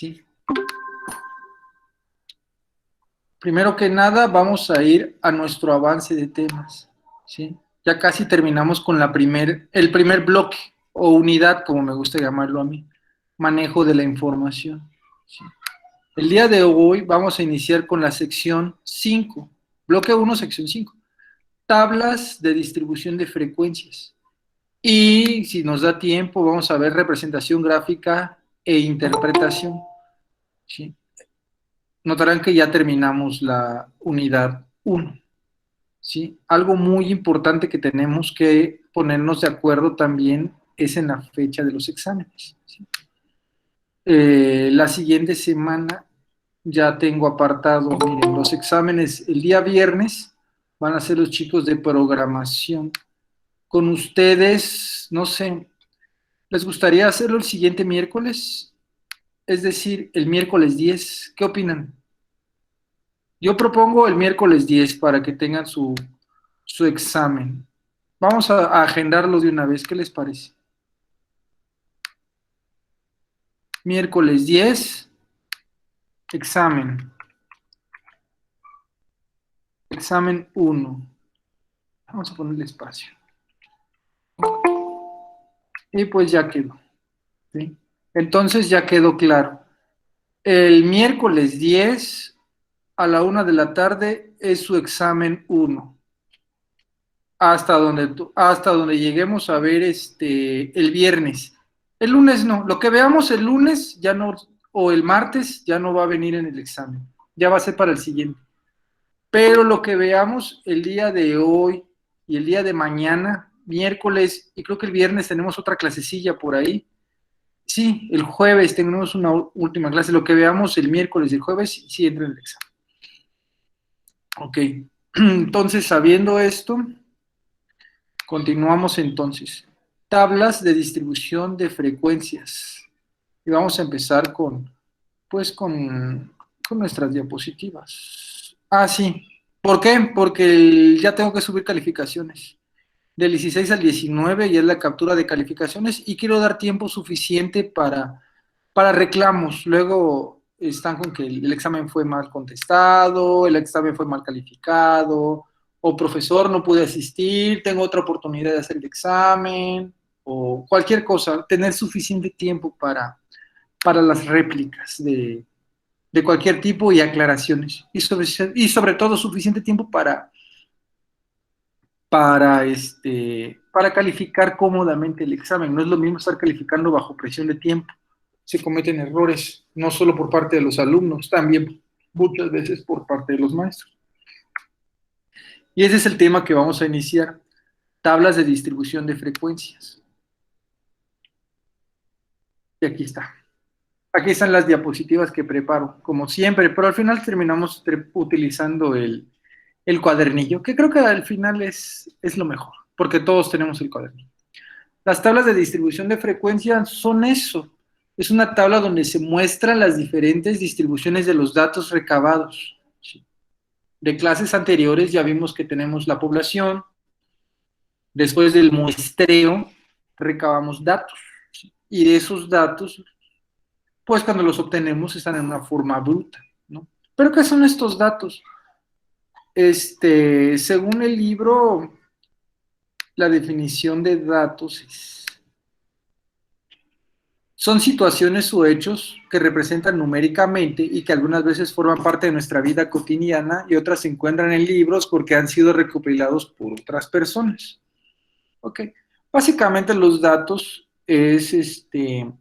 ¿sí? Primero que nada, vamos a ir a nuestro avance de temas, ¿sí? Ya casi terminamos con el primer bloque o unidad, como me gusta llamarlo a mí, manejo de la información, ¿sí? El día de hoy vamos a iniciar con la sección 5, bloque 1, sección 5, tablas de distribución de frecuencias. Y si nos da tiempo, vamos a ver representación gráfica e interpretación, ¿sí? Notarán que ya terminamos la unidad 1, ¿sí? Algo muy importante que tenemos que ponernos de acuerdo también es en la fecha de los exámenes, ¿sí? La siguiente semana ya tengo apartado, miren, los exámenes el día viernes van a ser los chicos de programación. Con ustedes, no sé, ¿les gustaría hacerlo el siguiente miércoles? Es decir, el miércoles 10. ¿Qué opinan? Yo propongo el miércoles 10 para que tengan su examen. Vamos a agendarlo de una vez, ¿qué les parece? Miércoles 10, examen. Examen 1. Vamos a ponerle espacio. Y pues ya quedó, ¿sí? Entonces ya quedó claro. El miércoles 10 a la 1 de la tarde es su examen 1. Hasta donde lleguemos a ver el viernes. El lunes no, lo que veamos el lunes ya no, o el martes ya no va a venir en el examen, ya va a ser para el siguiente. Pero lo que veamos el día de hoy y el día de mañana, miércoles, y creo que el viernes tenemos otra clasecilla por ahí. Sí, el jueves tenemos una última clase, lo que veamos el miércoles y el jueves sí entra en el examen. Ok, entonces sabiendo esto, continuamos entonces. Tablas de distribución de frecuencias. Y vamos a empezar con nuestras diapositivas. Ah, sí. ¿Por qué? Porque ya tengo que subir calificaciones. Del 16 al 19 y es la captura de calificaciones y quiero dar tiempo suficiente para reclamos. Luego están con que el examen fue mal contestado, el examen fue mal calificado, o profesor, no pude asistir, tengo otra oportunidad de hacer el examen, o cualquier cosa, tener suficiente tiempo para las réplicas de cualquier tipo y aclaraciones. Y sobre todo suficiente tiempo para calificar cómodamente el examen. No es lo mismo estar calificando bajo presión de tiempo. Se cometen errores, no solo por parte de los alumnos, también muchas veces por parte de los maestros. Y ese es el tema que vamos a iniciar, tablas de distribución de frecuencias. Y aquí está. Aquí están las diapositivas que preparo, como siempre, pero al final terminamos utilizando el cuadernillo, que creo que al final es lo mejor, porque todos tenemos el cuadernillo. Las tablas de distribución de frecuencia son eso. Es una tabla donde se muestran las diferentes distribuciones de los datos recabados. De clases anteriores ya vimos que tenemos la población, después del muestreo recabamos datos. Y de esos datos, pues cuando los obtenemos están en una forma bruta, ¿no? ¿Pero qué son estos datos? Según el libro, la definición de datos son situaciones o hechos que representan numéricamente y que algunas veces forman parte de nuestra vida cotidiana y otras se encuentran en libros porque han sido recopilados por otras personas. Ok. Básicamente los datos es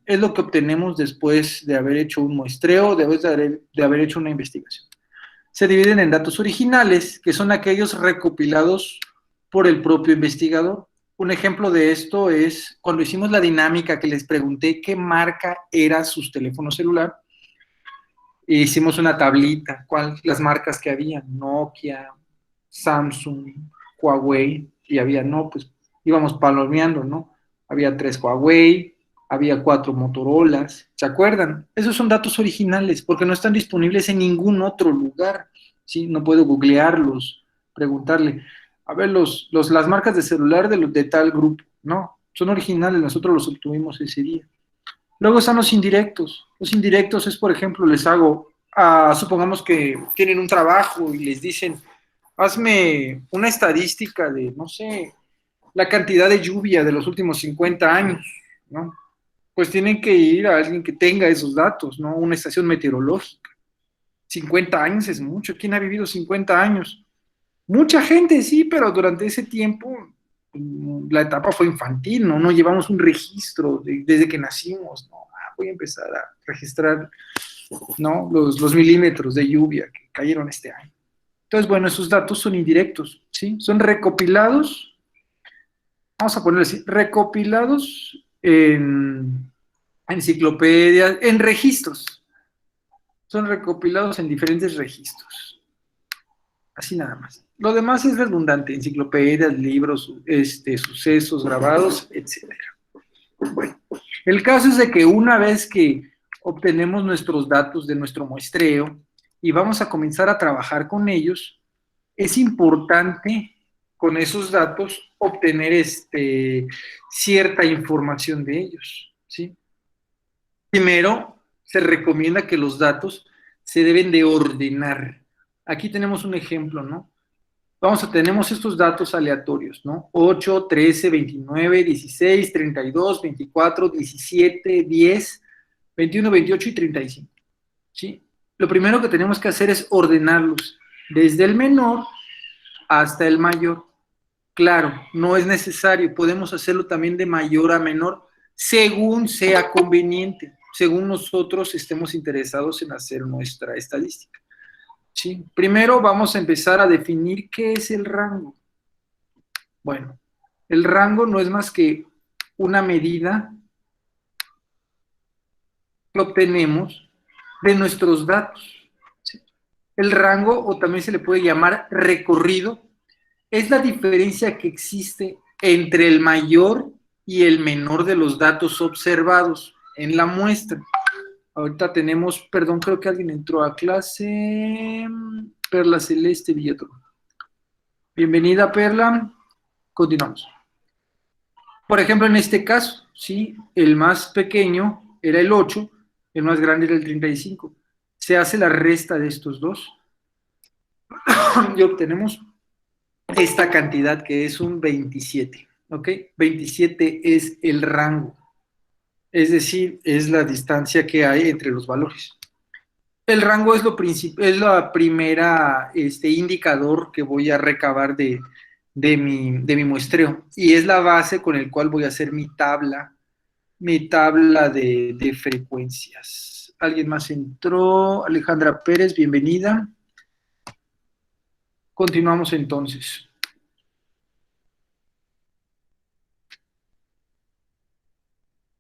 lo que obtenemos después de haber hecho un muestreo, de haber hecho una investigación. Se dividen en datos originales, que son aquellos recopilados por el propio investigador. Un ejemplo de esto es cuando hicimos la dinámica que les pregunté qué marca era su teléfono celular. E hicimos una tablita, las marcas que había, Nokia, Samsung, Huawei, y había, no, pues íbamos palomeando, ¿no? Había 3 Huawei, había 4 Motorolas, ¿se acuerdan? Esos son datos originales porque no están disponibles en ningún otro lugar, ¿sí? No puedo googlearlos, preguntarle, a ver, las marcas de celular de tal grupo, no, son originales, nosotros los obtuvimos ese día. Luego están los indirectos. Los indirectos es, por ejemplo, supongamos que tienen un trabajo y les dicen, hazme una estadística de, no sé, la cantidad de lluvia de los últimos 50 años, ¿no? Pues tienen que ir a alguien que tenga esos datos, ¿no? Una estación meteorológica. 50 años es mucho. ¿Quién ha vivido 50 años? Mucha gente, sí, pero durante ese tiempo la etapa fue infantil, ¿no? No llevamos un registro desde que nacimos, ¿no? Voy a empezar a registrar, ¿no? Los milímetros de lluvia que cayeron este año. Entonces, bueno, esos datos son indirectos, ¿sí? Son recopilados, vamos a ponerlo así, recopilados en enciclopedias, en registros. Son recopilados en diferentes registros. Así nada más. Lo demás es redundante, enciclopedias, libros, sucesos grabados, etc. Bueno, el caso es de que una vez que obtenemos nuestros datos de nuestro muestreo y vamos a comenzar a trabajar con ellos, es importante con esos datos obtener cierta información de ellos, ¿sí? Primero, se recomienda que los datos se deben de ordenar. Aquí tenemos un ejemplo, ¿no? Tenemos estos datos aleatorios, ¿no? 8, 13, 29, 16, 32, 24, 17, 10, 21, 28 y 35, ¿sí? Lo primero que tenemos que hacer es ordenarlos desde el menor hasta el mayor. Claro, no es necesario, podemos hacerlo también de mayor a menor, según sea conveniente, según nosotros estemos interesados en hacer nuestra estadística. ¿Sí? Primero vamos a empezar a definir qué es el rango. Bueno, el rango no es más que una medida que obtenemos de nuestros datos. ¿Sí? El rango, o también se le puede llamar recorrido, es la diferencia que existe entre el mayor y el menor de los datos observados en la muestra. Ahorita tenemos, perdón, creo que alguien entró a clase. Perla Celeste Villatoro. Bienvenida, Perla. Continuamos. Por ejemplo, en este caso, ¿sí? El más pequeño era el 8, el más grande era el 35. Se hace la resta de estos dos y obtenemos esta cantidad que es un 27, ¿ok? 27 es el rango, es decir, es la distancia que hay entre los valores. El rango es la primera indicador que voy a recabar de mi muestreo y es la base con el cual voy a hacer mi tabla de frecuencias. ¿Alguien más entró? Alejandra Pérez, bienvenida. Continuamos entonces.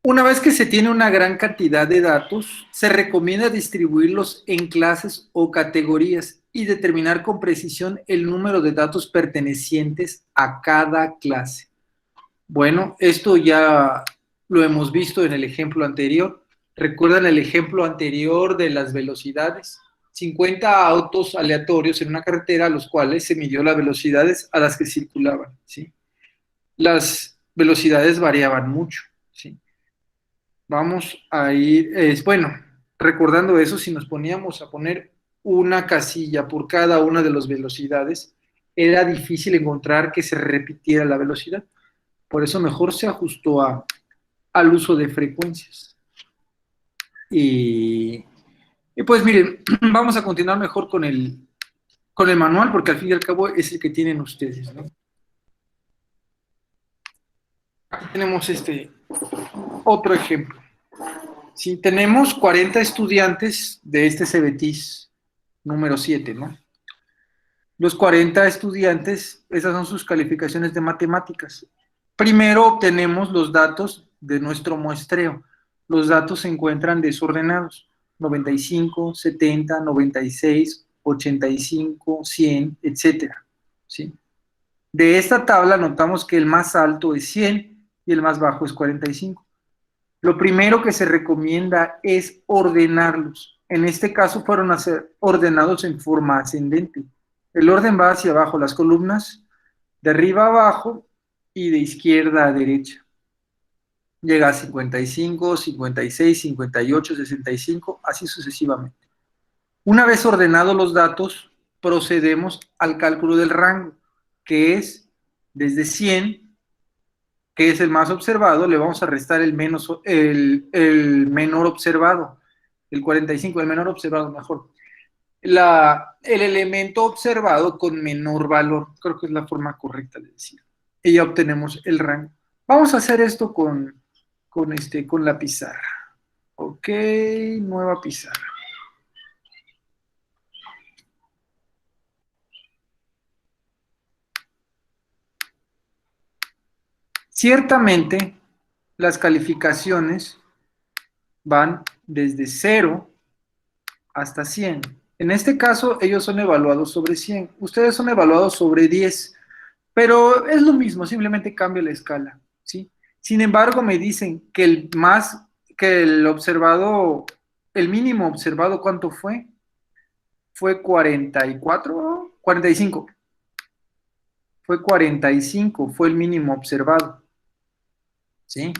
Una vez que se tiene una gran cantidad de datos, se recomienda distribuirlos en clases o categorías y determinar con precisión el número de datos pertenecientes a cada clase. Bueno, esto ya lo hemos visto en el ejemplo anterior. ¿Recuerdan el ejemplo anterior de las velocidades? 50 autos aleatorios en una carretera a los cuales se midió las velocidades a las que circulaban, ¿sí? Las velocidades variaban mucho, ¿sí? Vamos a ir, bueno, recordando eso, si nos poníamos a poner una casilla por cada una de las velocidades, era difícil encontrar que se repitiera la velocidad. Por eso mejor se ajustó al uso de frecuencias. Y pues miren, vamos a continuar mejor con el manual, porque al fin y al cabo es el que tienen ustedes, ¿no? Aquí tenemos otro ejemplo. Si tenemos 40 estudiantes de este CBTIS número 7, ¿no? Los 40 estudiantes, esas son sus calificaciones de matemáticas. Primero obtenemos los datos de nuestro muestreo. Los datos se encuentran desordenados. 95, 70, 96, 85, 100, etcétera, ¿sí? De esta tabla notamos que el más alto es 100 y el más bajo es 45. Lo primero que se recomienda es ordenarlos. En este caso fueron a ser ordenados en forma ascendente. El orden va hacia abajo, las columnas de arriba a abajo y de izquierda a derecha. llega a 55, 56, 58, 65, así sucesivamente. Una vez ordenados los datos, procedemos al cálculo del rango, que es desde 100, que es el más observado, le vamos a restar el menor observado, el 45, el menor observado, mejor. El elemento observado con menor valor, creo que es la forma correcta de decir. Y ya obtenemos el rango. Vamos a hacer esto con la pizarra. Ok, nueva pizarra. Ciertamente, las calificaciones van desde 0 hasta 100. En este caso, ellos son evaluados sobre 100. Ustedes son evaluados sobre 10. Pero es lo mismo, simplemente cambia la escala, ¿sí? Sin embargo, me dicen que el mínimo observado, ¿cuánto fue? Fue 44, 45. Fue 45, fue el mínimo observado, ¿sí?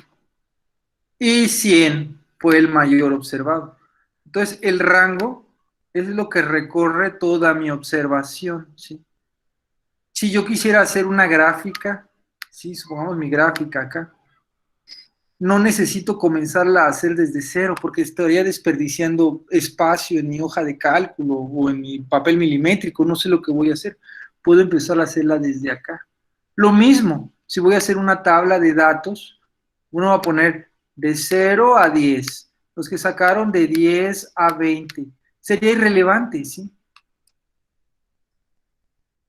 Y 100 fue el mayor observado. Entonces, el rango es lo que recorre toda mi observación, ¿sí? Si yo quisiera hacer una gráfica, ¿sí? Supongamos mi gráfica acá, no necesito comenzarla a hacer desde cero porque estaría desperdiciando espacio en mi hoja de cálculo o en mi papel milimétrico, no sé lo que voy a hacer. Puedo empezar a hacerla desde acá. Lo mismo, si voy a hacer una tabla de datos, uno va a poner de 0 a 10, los que sacaron de 10 a 20. Sería irrelevante, ¿sí?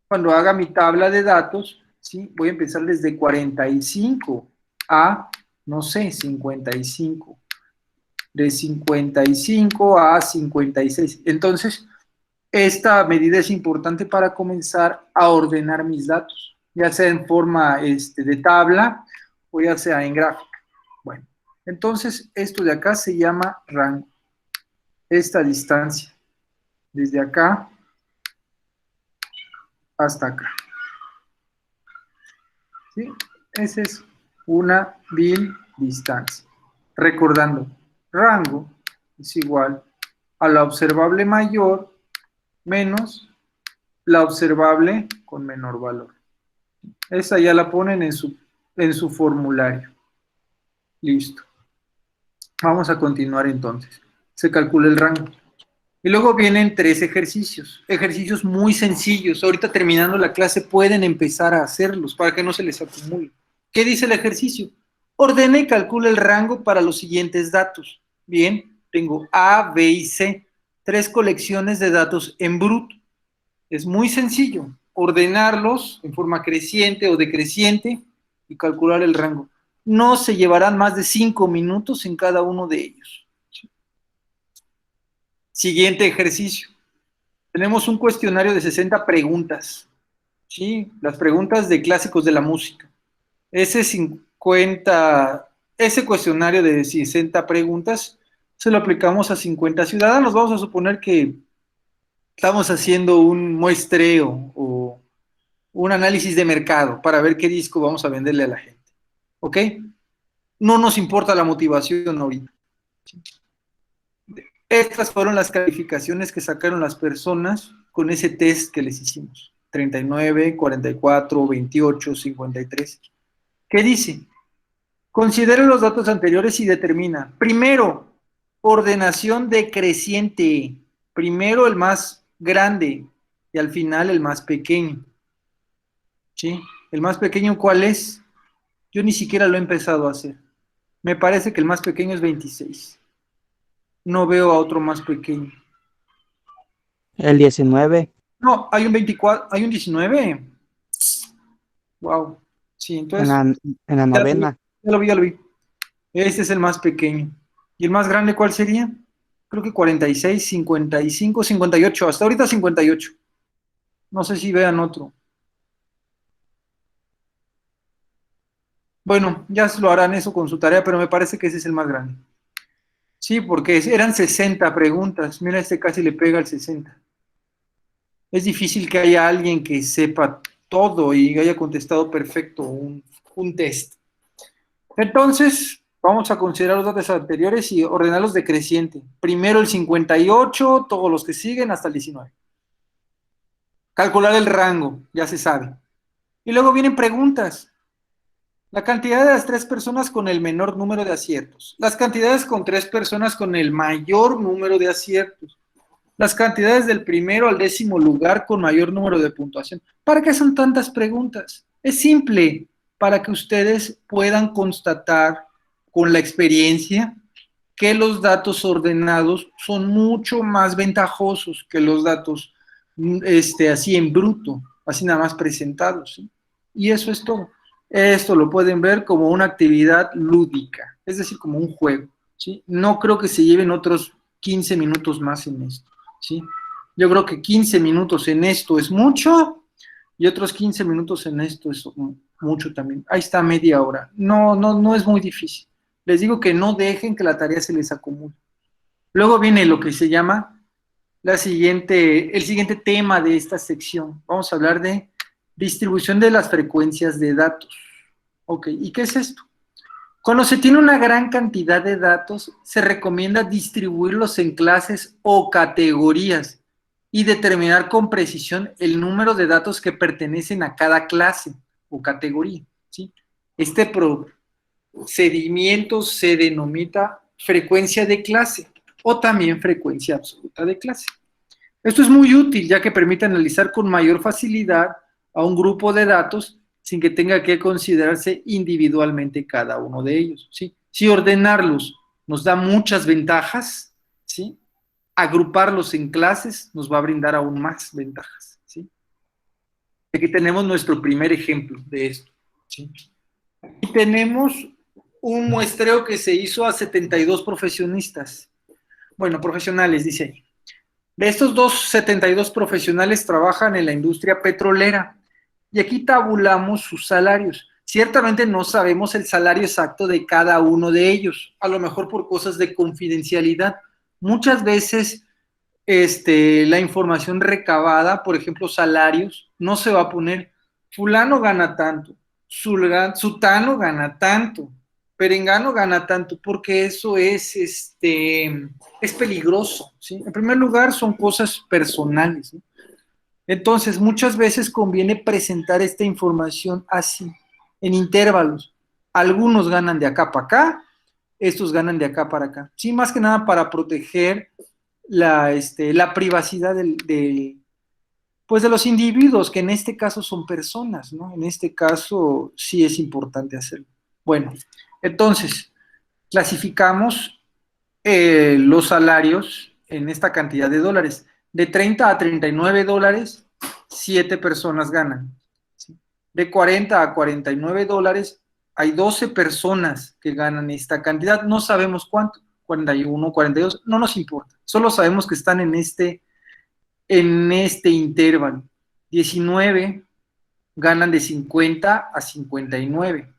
Cuando haga mi tabla de datos, ¿sí? Voy a empezar desde 45 a, no sé, 55. De 55 a 56. Entonces, esta medida es importante para comenzar a ordenar mis datos, ya sea en forma de tabla o ya sea en gráfica. Bueno, entonces esto de acá se llama rango. Esta distancia, desde acá hasta acá. ¿Sí? Esa es una distancia. Recordando, rango es igual a la observable mayor menos la observable con menor valor. Esa ya la ponen en su formulario. Listo. Vamos a continuar entonces. Se calcula el rango. Y luego vienen 3 ejercicios. Ejercicios muy sencillos. Ahorita terminando la clase pueden empezar a hacerlos para que no se les acumule. ¿Qué dice el ejercicio? Ordena y calcula el rango para los siguientes datos. Bien, tengo A, B y C. 3 colecciones de datos en bruto. Es muy sencillo. Ordenarlos en forma creciente o decreciente y calcular el rango. No se llevarán más de 5 minutos en cada uno de ellos. Siguiente ejercicio. Tenemos un cuestionario de 60 preguntas. ¿Sí? Las preguntas de clásicos de la música. Ese cuestionario de 60 preguntas se lo aplicamos a 50 ciudadanos. Vamos a suponer que estamos haciendo un muestreo o un análisis de mercado para ver qué disco vamos a venderle a la gente. ¿Ok? No nos importa la motivación ahorita. Estas fueron las calificaciones que sacaron las personas con ese test que les hicimos. 39, 44, 28, 53. ¿Qué dice? Considere los datos anteriores y determina. Primero, ordenación decreciente. Primero el más grande y al final el más pequeño. ¿Sí? ¿El más pequeño cuál es? Yo ni siquiera lo he empezado a hacer. Me parece que el más pequeño es 26. No veo a otro más pequeño. El 19. No, hay un 24, hay un 19. Wow. Sí, En entonces, la, en la ya lo vi, novena. ya lo vi, ya lo vi. Este es el más pequeño. ¿Y el más grande cuál sería? Creo que 46, 55, 58. Hasta ahorita 58. No sé si vean otro. Bueno, ya lo harán eso con su tarea, pero me parece que ese es el más grande. Sí, porque eran 60 preguntas. Mira, este casi le pega al 60. Es difícil que haya alguien que sepa todo y haya contestado perfecto un test. Entonces, Vamos a considerar los datos anteriores y ordenarlos decreciente. Primero el 58, todos los que siguen hasta el 19. Calcular el rango, ya se sabe. Y luego vienen preguntas. La cantidad de las 3 personas con el menor número de aciertos. Las cantidades con 3 personas con el mayor número de aciertos. Las cantidades del primero al 10º lugar con mayor número de puntuación. ¿Para qué son tantas preguntas? Es simple, para que ustedes puedan constatar con la experiencia que los datos ordenados son mucho más ventajosos que los datos así en bruto, así nada más presentados, ¿sí? Y eso es todo. Esto lo pueden ver como una actividad lúdica, es decir, como un juego, ¿sí? No creo que se lleven otros 15 minutos más en esto, ¿sí? Yo creo que 15 minutos en esto es mucho y otros 15 minutos en esto es mucho también. Ahí está, media hora. No es muy difícil. Les digo que no dejen que la tarea se les acumule. Luego viene lo que se llama el siguiente tema de esta sección. Vamos a hablar de distribución de las frecuencias de datos. Ok, ¿y qué es esto? Cuando se tiene una gran cantidad de datos, se recomienda distribuirlos en clases o categorías y determinar con precisión el número de datos que pertenecen a cada clase o categoría, ¿sí? Este procedimiento se denomina frecuencia de clase o también frecuencia absoluta de clase. Esto es muy útil ya que permite analizar con mayor facilidad a un grupo de datos sin que tenga que considerarse individualmente cada uno de ellos, ¿sí? Si ordenarlos nos da muchas ventajas, ¿sí? Agruparlos en clases nos va a brindar aún más ventajas, ¿sí? Aquí tenemos nuestro primer ejemplo de esto, ¿sí? Y tenemos un muestreo que se hizo a 72 profesionistas. Bueno, profesionales, dice ahí. De estos 72 profesionales trabajan en la industria petrolera y aquí tabulamos sus salarios. Ciertamente no sabemos el salario exacto de cada uno de ellos, a lo mejor por cosas de confidencialidad. Muchas veces la información recabada, por ejemplo, salarios, no se va a poner fulano gana tanto, sutano gana tanto, perengano gana tanto, porque eso es peligroso, ¿sí? En primer lugar, son cosas personales, ¿no? Entonces, muchas veces conviene presentar esta información así, en intervalos. Algunos ganan de acá para acá, estos ganan de acá para acá. Sí, más que nada para proteger la privacidad pues de los individuos, que en este caso son personas, ¿no? En este caso sí es importante hacerlo. Bueno, entonces, clasificamos los salarios en esta cantidad de dólares. De 30 a 39 dólares, 7 personas ganan. ¿Sí? De 40 a 49 dólares, hay 12 personas que ganan esta cantidad. No sabemos cuánto, 41, 42, no nos importa. Solo sabemos que están en este intervalo. 19 ganan de 50 a 59.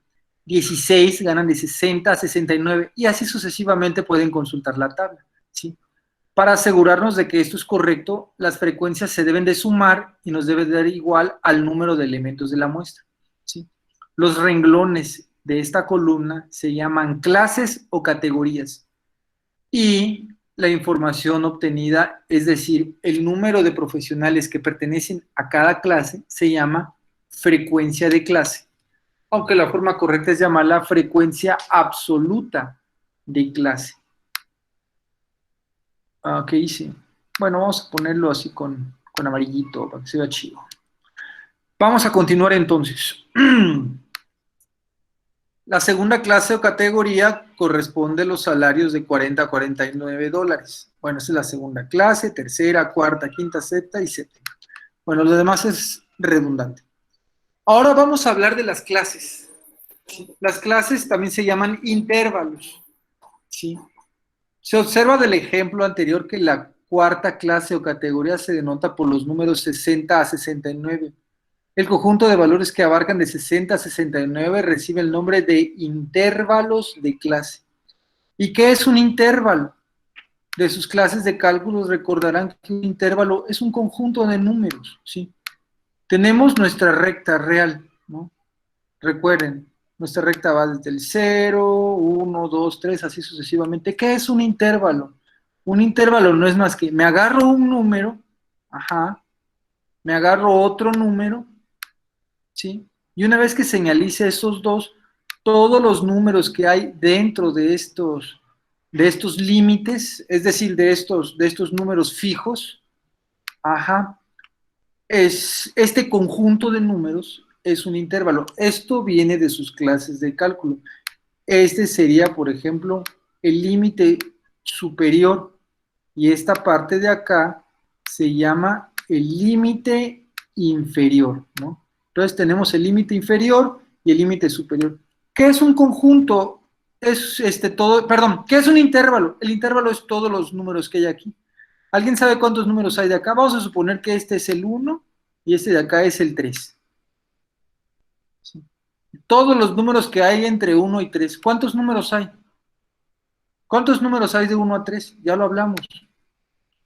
16 ganan de 60 a 69 y así sucesivamente pueden consultar la tabla, ¿sí? Para asegurarnos de que esto es correcto, las frecuencias se deben de sumar y nos debe dar igual al número de elementos de la muestra, ¿sí? Los renglones de esta columna se llaman clases o categorías y la información obtenida, es decir, el número de profesionales que pertenecen a cada clase, se llama frecuencia de clase, aunque la forma correcta es llamarla frecuencia absoluta de clase. ¿Qué hice? Bueno, vamos a ponerlo así con amarillito para que se vea chido. Vamos a continuar entonces. La segunda clase o categoría corresponde a los salarios de 40 a 49 dólares. Bueno, esa es la segunda clase, tercera, cuarta, quinta, sexta y séptima. Bueno, lo demás es redundante. Ahora vamos a hablar de las clases. Las clases también se llaman intervalos, ¿sí? Se observa del ejemplo anterior que la cuarta clase o categoría se denota por los números 60 a 69. El conjunto de valores que abarcan de 60 a 69 recibe el nombre de intervalos de clase. ¿Y qué es un intervalo? De sus clases de cálculos recordarán que un intervalo es un conjunto de números, ¿sí? Tenemos nuestra recta real, ¿no? Recuerden, Nuestra recta va desde el 0, 1, 2, 3, así sucesivamente. ¿Qué es un intervalo? Un intervalo no es más que me agarro un número, ajá, me agarro otro número, ¿sí? Y una vez que señalice esos dos, todos los números que hay dentro de estos límites, es decir, de estos números fijos, ajá, este conjunto de números es un intervalo. Esto viene de sus clases de cálculo. Este sería, por ejemplo, el límite superior y esta parte de acá se llama el límite inferior, ¿no? Entonces tenemos el límite inferior y el límite superior. ¿Qué es un conjunto? Es todo, perdón, ¿qué es un intervalo? El intervalo es todos los números que hay aquí. ¿Alguien sabe cuántos números hay de acá? Vamos a suponer que este es el 1 y este de acá es el 3. ¿Sí? Todos los números que hay entre 1 y 3. ¿Cuántos números hay? ¿Cuántos números hay de 1 a 3? Ya lo hablamos.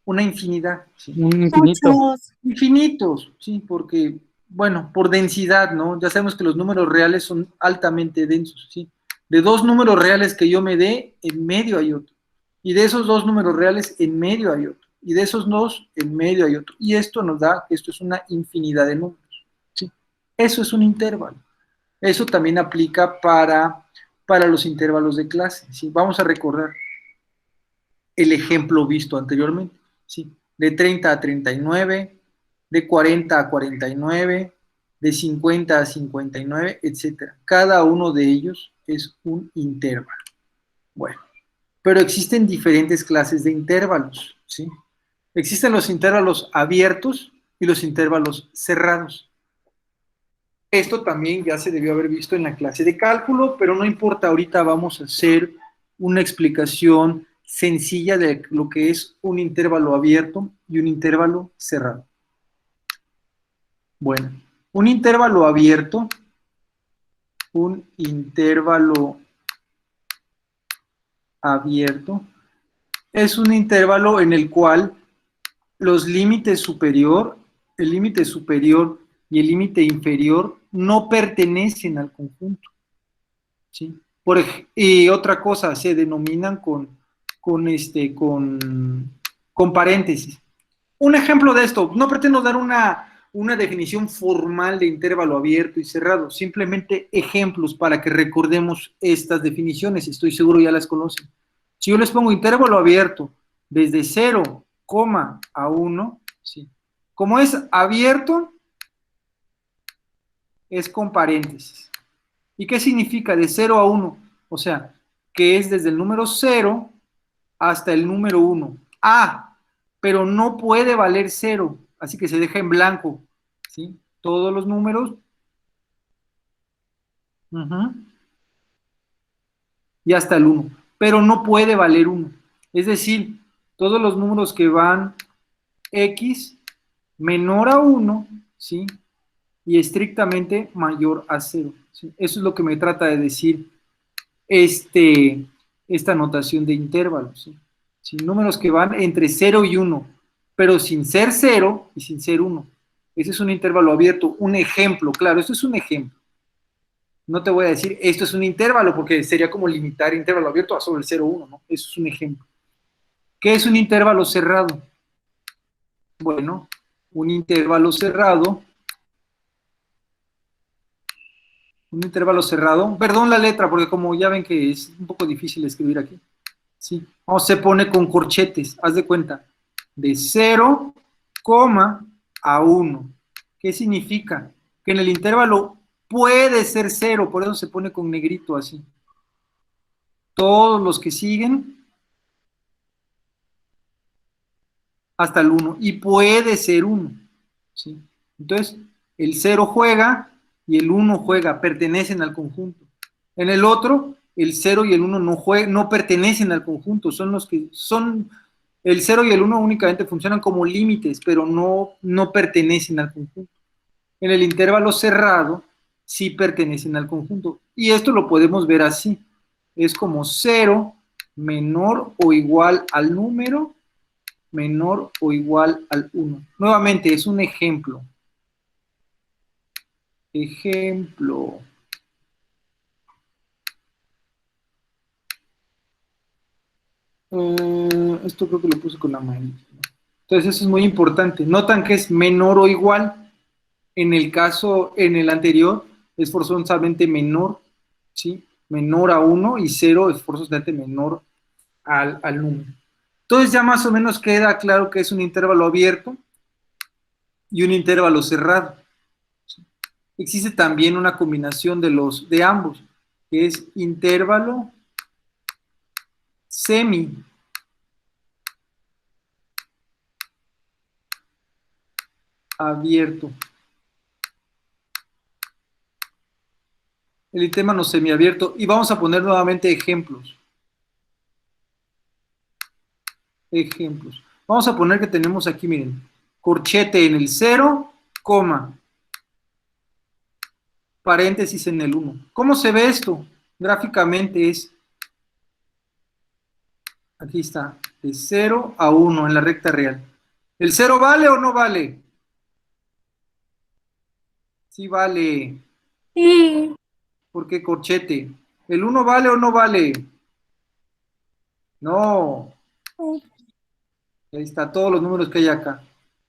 Una infinidad. ¿Sí? Un infinito. Muchos. Infinitos, sí, porque, bueno, por densidad, ¿no? Ya sabemos que los números reales son altamente densos, ¿sí? De dos números reales que yo me dé, en medio hay otro. Y de esos dos números reales, en medio hay otro. Y de esos dos, en medio hay otro. Y esto nos da que esto es una infinidad de números, ¿sí? Eso es un intervalo. Eso también aplica para los intervalos de clase, ¿sí? Vamos a recorrer el ejemplo visto anteriormente, ¿sí? De 30 a 39, de 40 a 49, de 50 a 59, etc. Cada uno de ellos es un intervalo. Bueno, pero existen diferentes clases de intervalos, ¿sí? Existen los intervalos abiertos y los intervalos cerrados. Esto también ya se debió haber visto en la clase de cálculo, pero no importa, ahorita vamos a hacer una explicación sencilla de lo que es un intervalo abierto y un intervalo cerrado. Bueno, un intervalo abierto es un intervalo en el cual los límites superior, el límite superior y el límite inferior no pertenecen al conjunto, ¿sí? Y otra cosa, se denominan con paréntesis. Un ejemplo de esto, no pretendo dar una definición formal de intervalo abierto y cerrado, simplemente ejemplos para que recordemos estas definiciones, estoy seguro ya las conocen. Si yo les pongo intervalo abierto desde 0, a 1, ¿sí? Como es abierto, es con paréntesis. ¿Y qué significa de 0 a 1? O sea, que es desde el número 0 hasta el número 1. Ah, pero no puede valer 0, así que se deja en blanco, ¿sí? Todos los números. Y hasta el 1, pero no puede valer 1. Es decir, todos los números que van x menor a 1, ¿sí? Y estrictamente mayor a 0. ¿Sí? Eso es lo que me trata de decir esta notación de intervalos. ¿Sí? ¿Sí? Números que van entre 0 y 1, pero sin ser 0 y sin ser 1. Ese es un intervalo abierto, un ejemplo, claro, esto es un ejemplo. No te voy a decir, esto es un intervalo, porque sería como limitar intervalo abierto a solo el 0, 1, ¿no? Eso es un ejemplo. ¿Qué es un intervalo cerrado? Bueno, un intervalo cerrado, perdón la letra, porque como ya ven que es un poco difícil escribir aquí, ¿sí? O se pone con corchetes, haz de cuenta, de 0, a 1. ¿Qué significa? Que en el intervalo puede ser 0, por eso se pone con negrito así. Todos los que siguen hasta el 1, y puede ser 1, ¿sí? Entonces, el 0 juega y el 1 juega, pertenecen al conjunto. En el otro, el 0 y el 1 no pertenecen al conjunto, son los que son, el 0 y el 1 únicamente funcionan como límites, pero no pertenecen al conjunto. En el intervalo cerrado, sí pertenecen al conjunto. Y esto lo podemos ver así. Es como 0 menor o igual al número menor o igual al 1. Nuevamente, es un ejemplo. Ejemplo. Esto creo que lo puse con la mano. Entonces eso es muy importante. Notan que es menor o igual. En el caso, en el anterior, es forzosamente menor, ¿sí? Menor a 1 y 0 es forzosamente menor al número. Entonces ya más o menos queda claro que es un intervalo abierto y un intervalo cerrado. Existe también una combinación de ambos, que es intervalo semi abierto. El intervalo semiabierto. Y vamos a poner nuevamente ejemplos. Ejemplos. Vamos a poner que tenemos aquí, miren, corchete en el 0, coma, paréntesis en el 1. ¿Cómo se ve esto? Gráficamente es, aquí está, de 0 a 1 en la recta real. ¿El 0 vale o no vale? Sí vale. Sí. ¿Por qué corchete? ¿El 1 vale o no vale? No. Ahí está, todos los números que hay acá.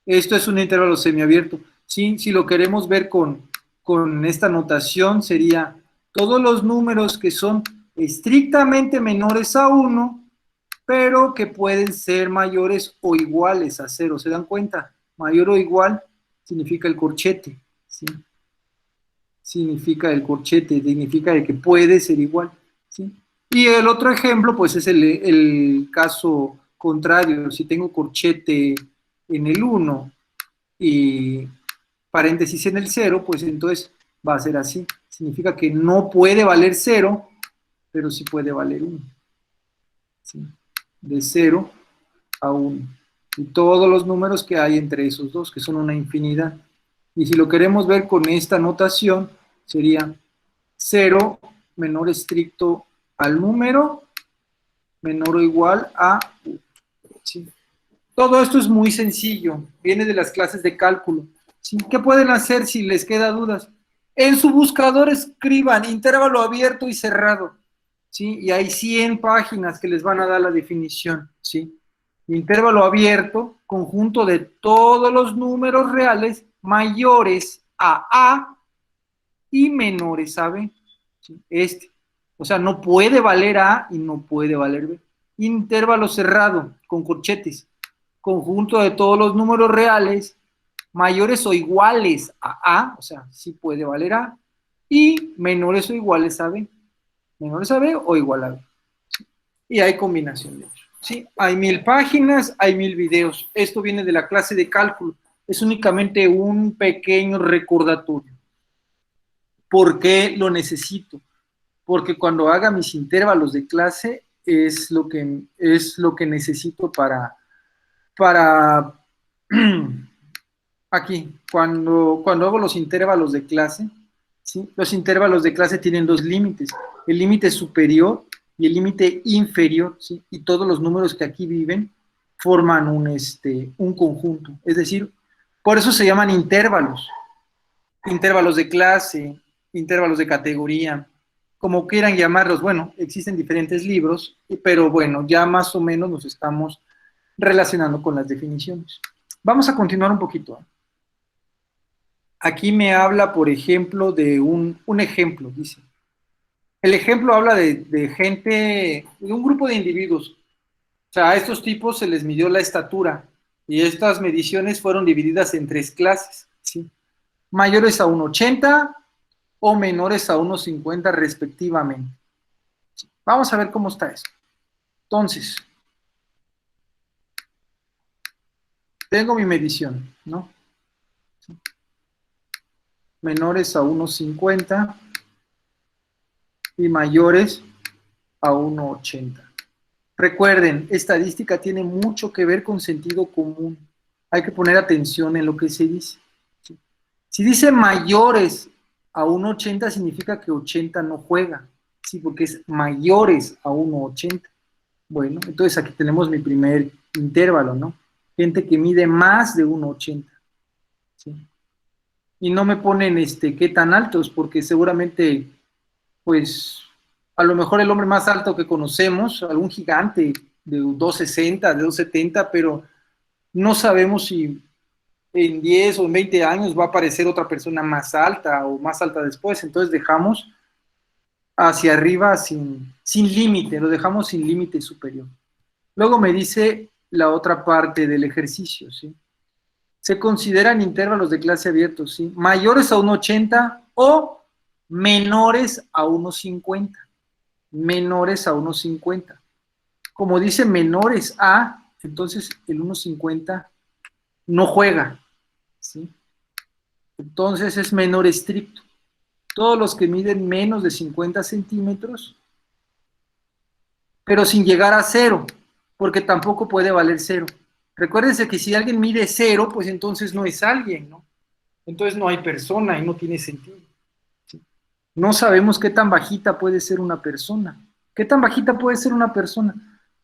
Esto es un intervalo semiabierto. Sí, si lo queremos ver con esta notación, sería todos los números que son estrictamente menores a 1, pero que pueden ser mayores o iguales a 0. ¿Se dan cuenta? Mayor o igual significa el corchete. ¿Sí? Significa el corchete, significa el que puede ser igual. ¿Sí? Y el otro ejemplo, pues es el caso contrario. Si tengo corchete en el 1 y paréntesis en el 0, pues entonces va a ser así. Significa que no puede valer 0, pero sí puede valer 1. ¿Sí? De 0 a 1. Y todos los números que hay entre esos dos, que son una infinidad. Y si lo queremos ver con esta notación, sería 0 menor estricto al número, menor o igual a 1. ¿Sí? Todo esto es muy sencillo, viene de las clases de cálculo. ¿Sí? ¿Qué pueden hacer si les queda dudas? En su buscador escriban intervalo abierto y cerrado. ¿Sí? Y hay 100 páginas que les van a dar la definición. ¿Sí? Intervalo abierto, conjunto de todos los números reales mayores a A y menores a B. ¿Sí? O sea, no puede valer A y no puede valer B. Intervalo cerrado, con corchetes. Conjunto de todos los números reales mayores o iguales a A, o sea, sí puede valer A, y menores o iguales a B. Menores a B o igual a B. ¿Sí? Y hay combinación de ellos. ¿Sí? Hay 1000 páginas, hay 1000 videos. Esto viene de la clase de cálculo. Es únicamente un pequeño recordatorio. ¿Por qué lo necesito? Porque cuando haga mis intervalos de clase es lo que necesito para aquí, cuando hago los intervalos de clase, ¿sí? Los intervalos de clase tienen dos límites, el límite superior y el límite inferior, ¿sí? Y todos los números que aquí viven forman un conjunto, es decir, por eso se llaman intervalos de clase, intervalos de categoría, como quieran llamarlos. Bueno, existen diferentes libros, pero bueno, ya más o menos nos estamos relacionando con las definiciones. Vamos a continuar un poquito. Aquí me habla, por ejemplo, de un ejemplo, dice. El ejemplo habla de gente, de un grupo de individuos. O sea, a estos tipos se les midió la estatura y estas mediciones fueron divididas en 3 clases, ¿sí? Mayores a 1,80 o menores a 1,50 respectivamente. Vamos a ver cómo está eso. Entonces, tengo mi medición, ¿no? Menores a 1,50 y mayores a 1,80. Recuerden, estadística tiene mucho que ver con sentido común. Hay que poner atención en lo que se dice. ¿Sí? Si dice mayores a 1,80 significa que 80 no juega, ¿sí? Porque es mayores a 1,80. Bueno, entonces aquí tenemos mi primer intervalo, ¿no? Gente que mide más de 1,80. ¿Sí? Y no me ponen qué tan altos, porque seguramente, pues, a lo mejor el hombre más alto que conocemos, algún gigante, de 260, de 270, pero no sabemos si en 10 o en 20 años va a aparecer otra persona más alta o más alta después, entonces dejamos hacia arriba sin límite, lo dejamos sin límite superior. Luego me dice la otra parte del ejercicio, ¿sí? Se consideran intervalos de clase abiertos, ¿sí? Mayores a 1,80 o menores a 1,50. Menores a 1,50. Como dice menores a, entonces el 1,50 no juega, ¿sí? Entonces es menor estricto. Todos los que miden menos de 50 centímetros, pero sin llegar a cero, porque tampoco puede valer cero. Recuérdense que si alguien mide cero, pues entonces no es alguien, ¿no? Entonces no hay persona y no tiene sentido, ¿sí? No sabemos qué tan bajita puede ser una persona. ¿Qué tan bajita puede ser una persona?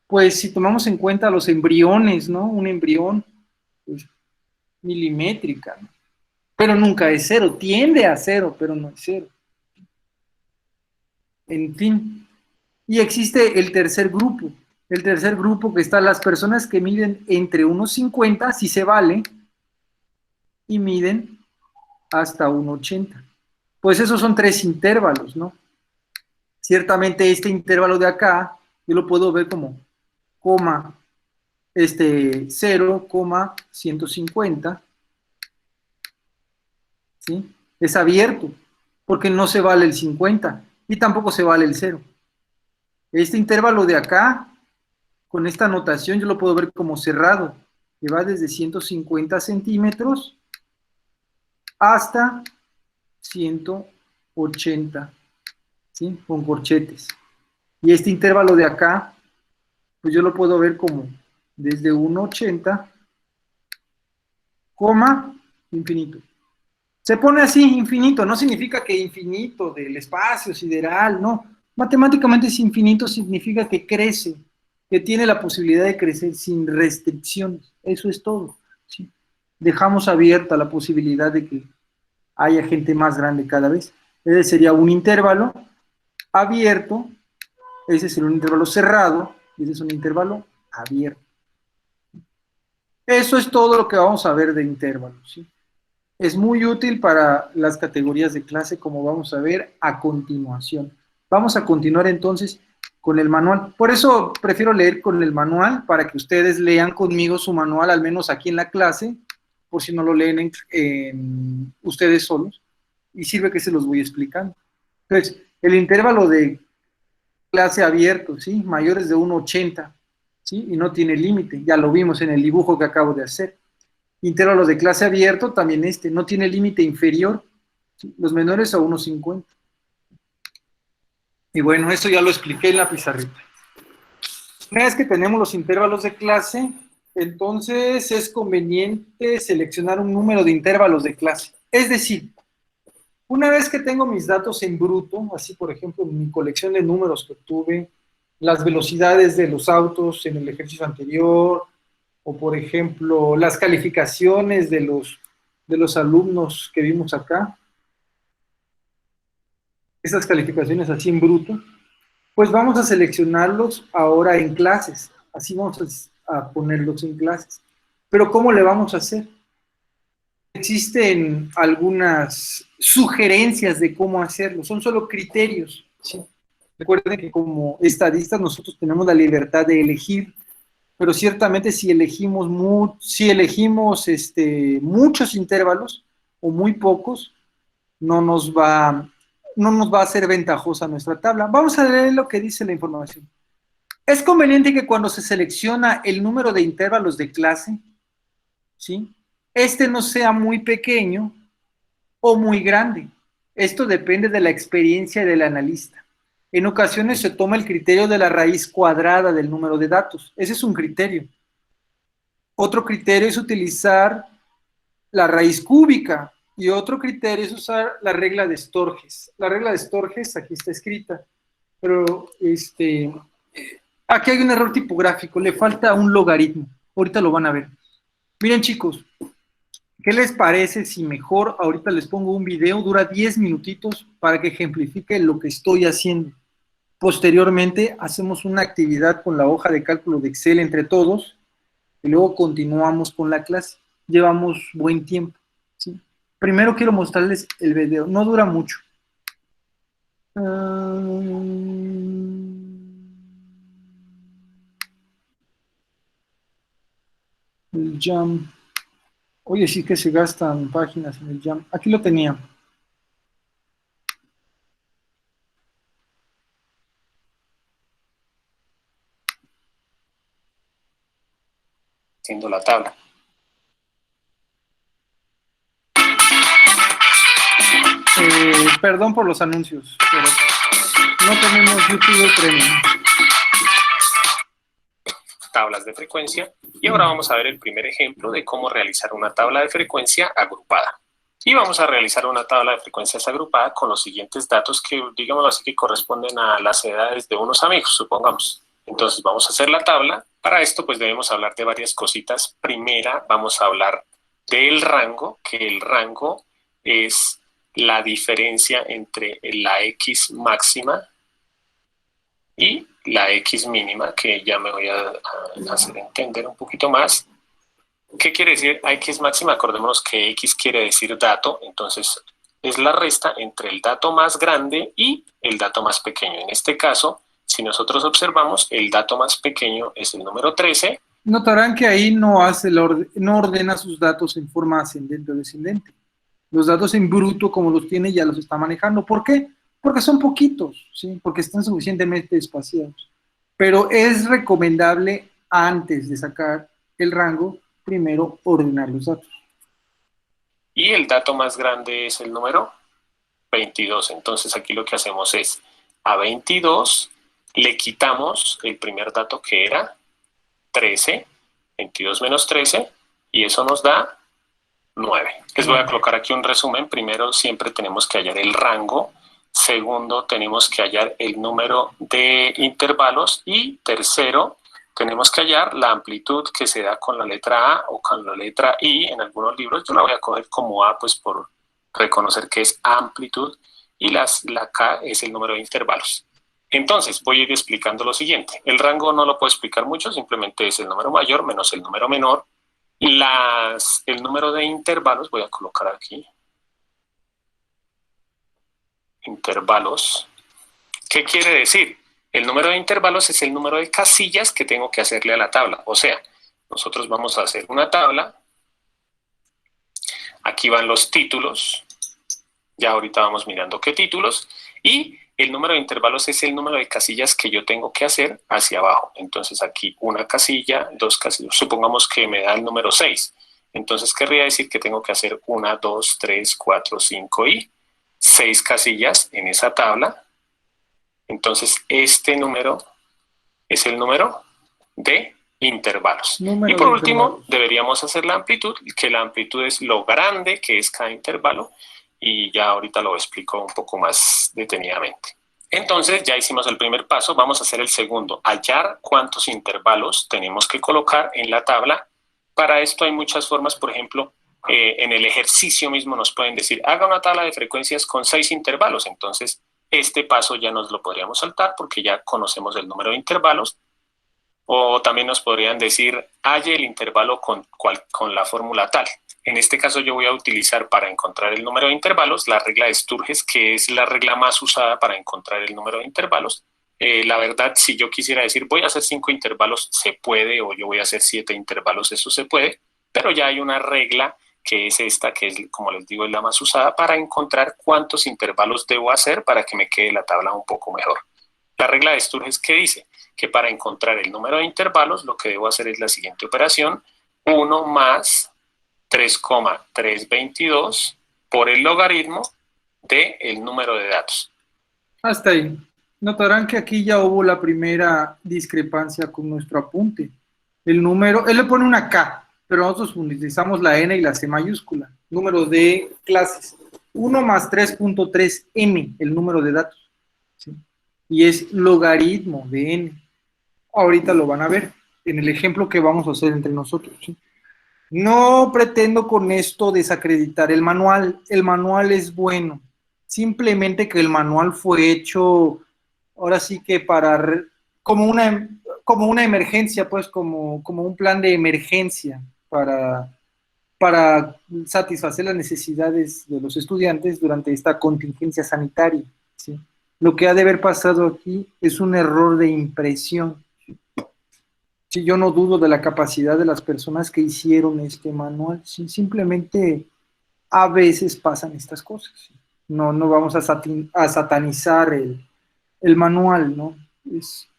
Pues si tomamos en cuenta los embriones, ¿no? Un embrión, pues, milimétrica, ¿no? Pero nunca es cero, tiende a cero, pero no es cero. En fin, y existe el tercer grupo que está las personas que miden entre 1,50, si se vale, y miden hasta 1,80. Pues esos son 3 intervalos, ¿no? Ciertamente este intervalo de acá, yo lo puedo ver como 0,150, ¿sí? Es abierto, porque no se vale el 50 y tampoco se vale el 0. Este intervalo de acá, con esta notación, yo lo puedo ver como cerrado, que va desde 150 centímetros hasta 180, ¿sí? Con corchetes. Y este intervalo de acá, pues yo lo puedo ver como desde 1,80, infinito. Se pone así, infinito, no significa que infinito del espacio sideral, no. Matemáticamente es infinito, significa que crece, que tiene la posibilidad de crecer sin restricciones. Eso es todo, ¿sí? Dejamos abierta la posibilidad de que haya gente más grande cada vez. Ese sería un intervalo abierto, ese sería un intervalo cerrado, y ese es un intervalo abierto. Eso es todo lo que vamos a ver de intervalos, ¿sí? Es muy útil para las categorías de clase, como vamos a ver a continuación. Vamos a continuar entonces con el manual. Por eso prefiero leer con el manual, para que ustedes lean conmigo su manual, al menos aquí en la clase, por si no lo leen ustedes solos, y sirve que se los voy explicando. Entonces, el intervalo de clase abierto, ¿sí? Mayores de 1,80, ¿sí? Y no tiene límite, ya lo vimos en el dibujo que acabo de hacer. Intervalos de clase abierto, también no tiene límite inferior, ¿sí? Los menores a 1,50. Y bueno, eso ya lo expliqué en la pizarrita. Una vez que tenemos los intervalos de clase, entonces es conveniente seleccionar un número de intervalos de clase. Es decir, una vez que tengo mis datos en bruto, así por ejemplo mi colección de números que obtuve, las velocidades de los autos en el ejercicio anterior, o por ejemplo las calificaciones de los alumnos que vimos acá, esas calificaciones así en bruto, pues vamos a seleccionarlos ahora en clases, así vamos a ponerlos en clases. Pero ¿cómo le vamos a hacer? Existen algunas sugerencias de cómo hacerlo, son solo criterios, ¿sí? Recuerden que como estadistas nosotros tenemos la libertad de elegir, pero ciertamente si elegimos muchos intervalos o muy pocos, no nos va a ser ventajosa nuestra tabla. Vamos a leer lo que dice la información. Es conveniente que cuando se selecciona el número de intervalos de clase, ¿sí?, este no sea muy pequeño o muy grande. Esto depende de la experiencia del analista. En ocasiones se toma el criterio de la raíz cuadrada del número de datos. Ese es un criterio. Otro criterio es utilizar la raíz cúbica, y otro criterio es usar la regla de Storges. La regla de Storges aquí está escrita, pero aquí hay un error tipográfico, le falta un logaritmo. Ahorita lo van a ver. Miren, chicos, ¿qué les parece si mejor ahorita les pongo un video? Dura 10 minutitos para que ejemplifique lo que estoy haciendo. Posteriormente, hacemos una actividad con la hoja de cálculo de Excel entre todos y luego continuamos con la clase. Llevamos buen tiempo, ¿sí? Primero quiero mostrarles el video, no dura mucho. El Jam. Oye, sí que se gastan páginas en el Jam. Aquí lo tenía. Haciendo la tabla. Perdón por los anuncios, pero no tenemos YouTube Premium. Tablas de frecuencia. Y ahora vamos a ver el primer ejemplo de cómo realizar una tabla de frecuencia agrupada. Y vamos a realizar una tabla de frecuencias agrupada con los siguientes datos que, digamos así, que corresponden a las edades de unos amigos, supongamos. Entonces vamos a hacer la tabla. Para esto pues debemos hablar de varias cositas. Primera, vamos a hablar del rango, que el rango es la diferencia entre la X máxima y la X mínima, que ya me voy a hacer entender un poquito más. ¿Qué quiere decir X máxima? Acordémonos que X quiere decir dato, entonces es la resta entre el dato más grande y el dato más pequeño. En este caso, si nosotros observamos, el dato más pequeño es el número 13. Notarán que ahí no ordena sus datos en forma ascendente o descendente. Los datos en bruto, como los tiene, ya los está manejando. ¿Por qué? Porque son poquitos, ¿sí? Porque están suficientemente espaciados. Pero es recomendable, antes de sacar el rango, primero ordenar los datos. Y el dato más grande es el número 22. Entonces aquí lo que hacemos es, a 22 le quitamos el primer dato que era 13, 22 menos 13, y eso nos da 9. Les voy a colocar aquí un resumen. Primero, siempre tenemos que hallar el rango. Segundo, tenemos que hallar el número de intervalos. Y tercero, tenemos que hallar la amplitud que se da con la letra A o con la letra I en algunos libros. Yo la voy a coger como A, pues por reconocer que es amplitud, y la K es el número de intervalos. Entonces, voy a ir explicando lo siguiente. El rango no lo puedo explicar mucho, simplemente es el número mayor menos el número menor. El número de intervalos, voy a colocar aquí, intervalos. ¿Qué quiere decir? El número de intervalos es el número de casillas que tengo que hacerle a la tabla. O sea, nosotros vamos a hacer una tabla. Aquí van los títulos. Ya ahorita vamos mirando qué títulos. Y el número de intervalos es el número de casillas que yo tengo que hacer hacia abajo. Entonces aquí una casilla, dos casillas. Supongamos que me da el número 6. Entonces querría decir que tengo que hacer 1, 2, 3, 4, 5 y 6 casillas en esa tabla. Entonces este número es el número de intervalos. Y por último, deberíamos hacer la amplitud, que la amplitud es lo grande que es cada intervalo. Y ya ahorita lo explico un poco más detenidamente. Entonces ya hicimos el primer paso, vamos a hacer el segundo, hallar cuántos intervalos tenemos que colocar en la tabla. Para esto hay muchas formas, por ejemplo, en el ejercicio mismo nos pueden decir, haga una tabla de frecuencias con 6 intervalos, entonces este paso ya nos lo podríamos saltar porque ya conocemos el número de intervalos. O también nos podrían decir, halle el intervalo con la fórmula tal. En este caso yo voy a utilizar para encontrar el número de intervalos la regla de Sturges, que es la regla más usada para encontrar el número de intervalos. La verdad, si yo quisiera decir voy a hacer 5 intervalos, se puede, o yo voy a hacer 7 intervalos, eso se puede, pero ya hay una regla que es esta, que es, como les digo, es la más usada para encontrar cuántos intervalos debo hacer para que me quede la tabla un poco mejor. La regla de Sturges, ¿qué dice? Que para encontrar el número de intervalos, lo que debo hacer es la siguiente operación: 1 más 3,322 por el logaritmo del número de datos. Hasta ahí. Notarán que aquí ya hubo la primera discrepancia con nuestro apunte. El número, él le pone una K, pero nosotros utilizamos la N y la C mayúscula. Número de clases. 1 más 3.3 M, el número de datos. ¿Sí? Y es logaritmo de N. Ahorita lo van a ver en el ejemplo que vamos a hacer entre nosotros. ¿Sí? No pretendo con esto desacreditar el manual. El manual es bueno. Simplemente que el manual fue hecho ahora sí que como una emergencia, pues como un plan de emergencia para satisfacer las necesidades de los estudiantes durante esta contingencia sanitaria, ¿sí? Lo que ha de haber pasado aquí es un error de impresión. Sí, yo no dudo de la capacidad de las personas que hicieron este manual, sí, simplemente a veces pasan estas cosas. ¿Sí? No vamos a satanizar el manual, ¿no?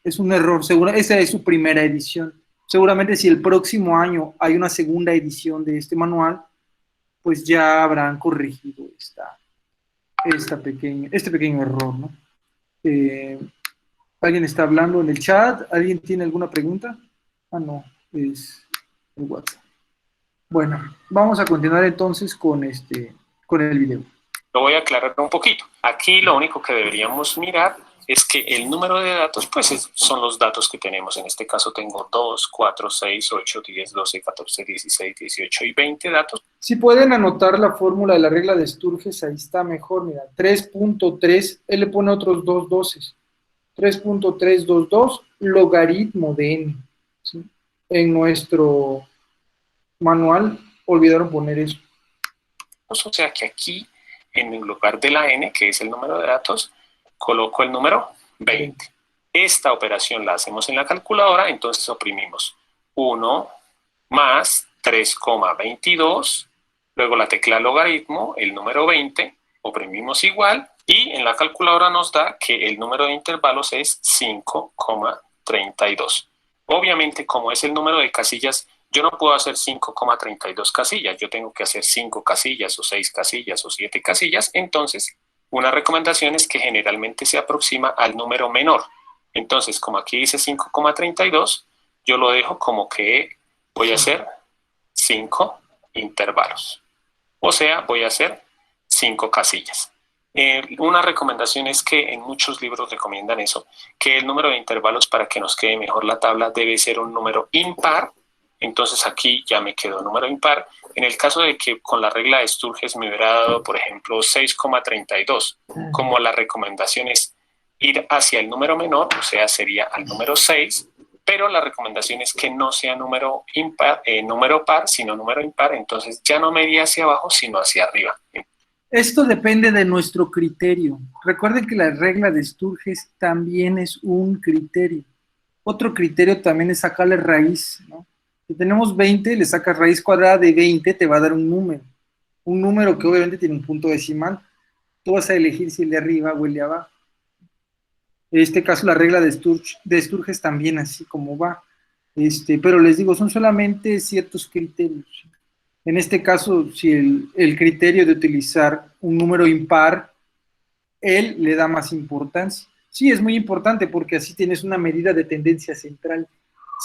Es un error, esa es su primera edición. Seguramente si el próximo año hay una segunda edición de este manual, pues ya habrán corregido este pequeño error, ¿no? Eh, ¿Alguien está hablando en el chat? ¿Alguien tiene alguna pregunta? Ah, no, es el WhatsApp. Bueno, vamos a continuar entonces con el video. Lo voy a aclarar un poquito. Aquí lo único que deberíamos mirar es que el número de datos, pues son los datos que tenemos. En este caso tengo 2, 4, 6, 8, 10, 12, 14, 16, 18 y 20 datos. Si pueden anotar la fórmula de la regla de Sturges, ahí está mejor, mira, 3.3, él le pone otros dos doces. 3.322 logaritmo de n. ¿Sí? En nuestro manual olvidaron poner eso. O sea que aquí, en el lugar de la n, que es el número de datos, coloco el número 20. Esta operación la hacemos en la calculadora, entonces oprimimos 1 más 3,22, luego la tecla logaritmo, el número 20, oprimimos igual, y en la calculadora nos da que el número de intervalos es 5,32. Obviamente, como es el número de casillas, yo no puedo hacer 5,32 casillas, yo tengo que hacer 5 casillas, o 6 casillas, o 7 casillas. Entonces, una recomendación es que generalmente se aproxima al número menor. Entonces, como aquí dice 5,32, yo lo dejo como que voy a hacer 5 intervalos. O sea, voy a hacer 5 casillas. Una recomendación es que en muchos libros recomiendan eso, que el número de intervalos para que nos quede mejor la tabla debe ser un número impar. Entonces aquí ya me quedó número impar. En el caso de que con la regla de Sturges me hubiera dado, por ejemplo, 6,32, como la recomendación es ir hacia el número menor, o sea, sería al número 6, pero la recomendación es que no sea número par, sino número impar. Entonces ya no me iría hacia abajo, sino hacia arriba. Esto depende de nuestro criterio. Recuerden que la regla de Sturges también es un criterio. Otro criterio también es sacarle raíz, ¿no? Si tenemos 20, le sacas raíz cuadrada de 20, te va a dar un número. Un número que obviamente tiene un punto decimal. Tú vas a elegir si el de arriba o el de abajo. En este caso, la regla de Sturges también así como va. Pero les digo, son solamente ciertos criterios. En este caso, si el criterio de utilizar un número impar, él le da más importancia. Sí, es muy importante porque así tienes una medida de tendencia central.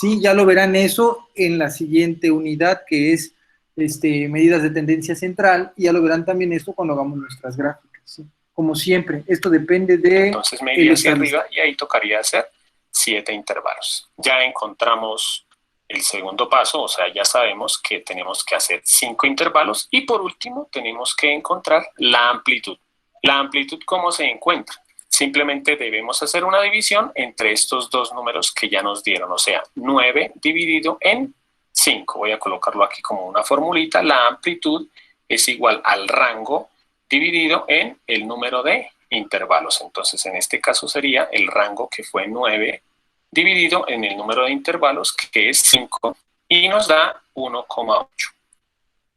Sí, ya lo verán eso en la siguiente unidad, que es medidas de tendencia central, y ya lo verán también esto cuando hagamos nuestras gráficas. ¿Sí? Como siempre, esto depende de... Entonces me iría hacia arriba y ahí tocaría hacer 7 intervalos. Ya encontramos el segundo paso, o sea, ya sabemos que tenemos que hacer 5 intervalos, y por último tenemos que encontrar la amplitud. La amplitud, ¿cómo se encuentra? Simplemente debemos hacer una división entre estos dos números que ya nos dieron, o sea, 9 dividido en 5. Voy a colocarlo aquí como una formulita. La amplitud es igual al rango dividido en el número de intervalos. Entonces, en este caso sería el rango, que fue 9, dividido en el número de intervalos, que es 5, y nos da 1,8.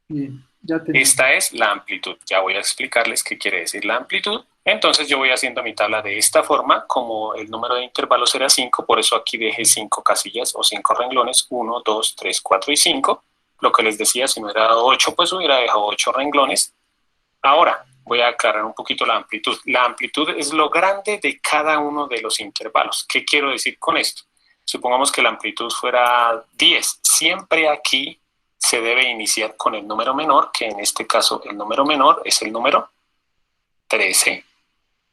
Bien. Esta es la amplitud. Ya voy a explicarles qué quiere decir la amplitud. Entonces yo voy haciendo mi tabla de esta forma. Como el número de intervalos era 5, por eso aquí dejé 5 casillas o 5 renglones. 1, 2, 3, 4 y 5. Lo que les decía, si me hubiera dado 8, pues hubiera dejado 8 renglones. Ahora voy a aclarar un poquito la amplitud. La amplitud es lo grande de cada uno de los intervalos. ¿Qué quiero decir con esto? Supongamos que la amplitud fuera 10. Siempre aquí se debe iniciar con el número menor, que en este caso el número menor es el número 13.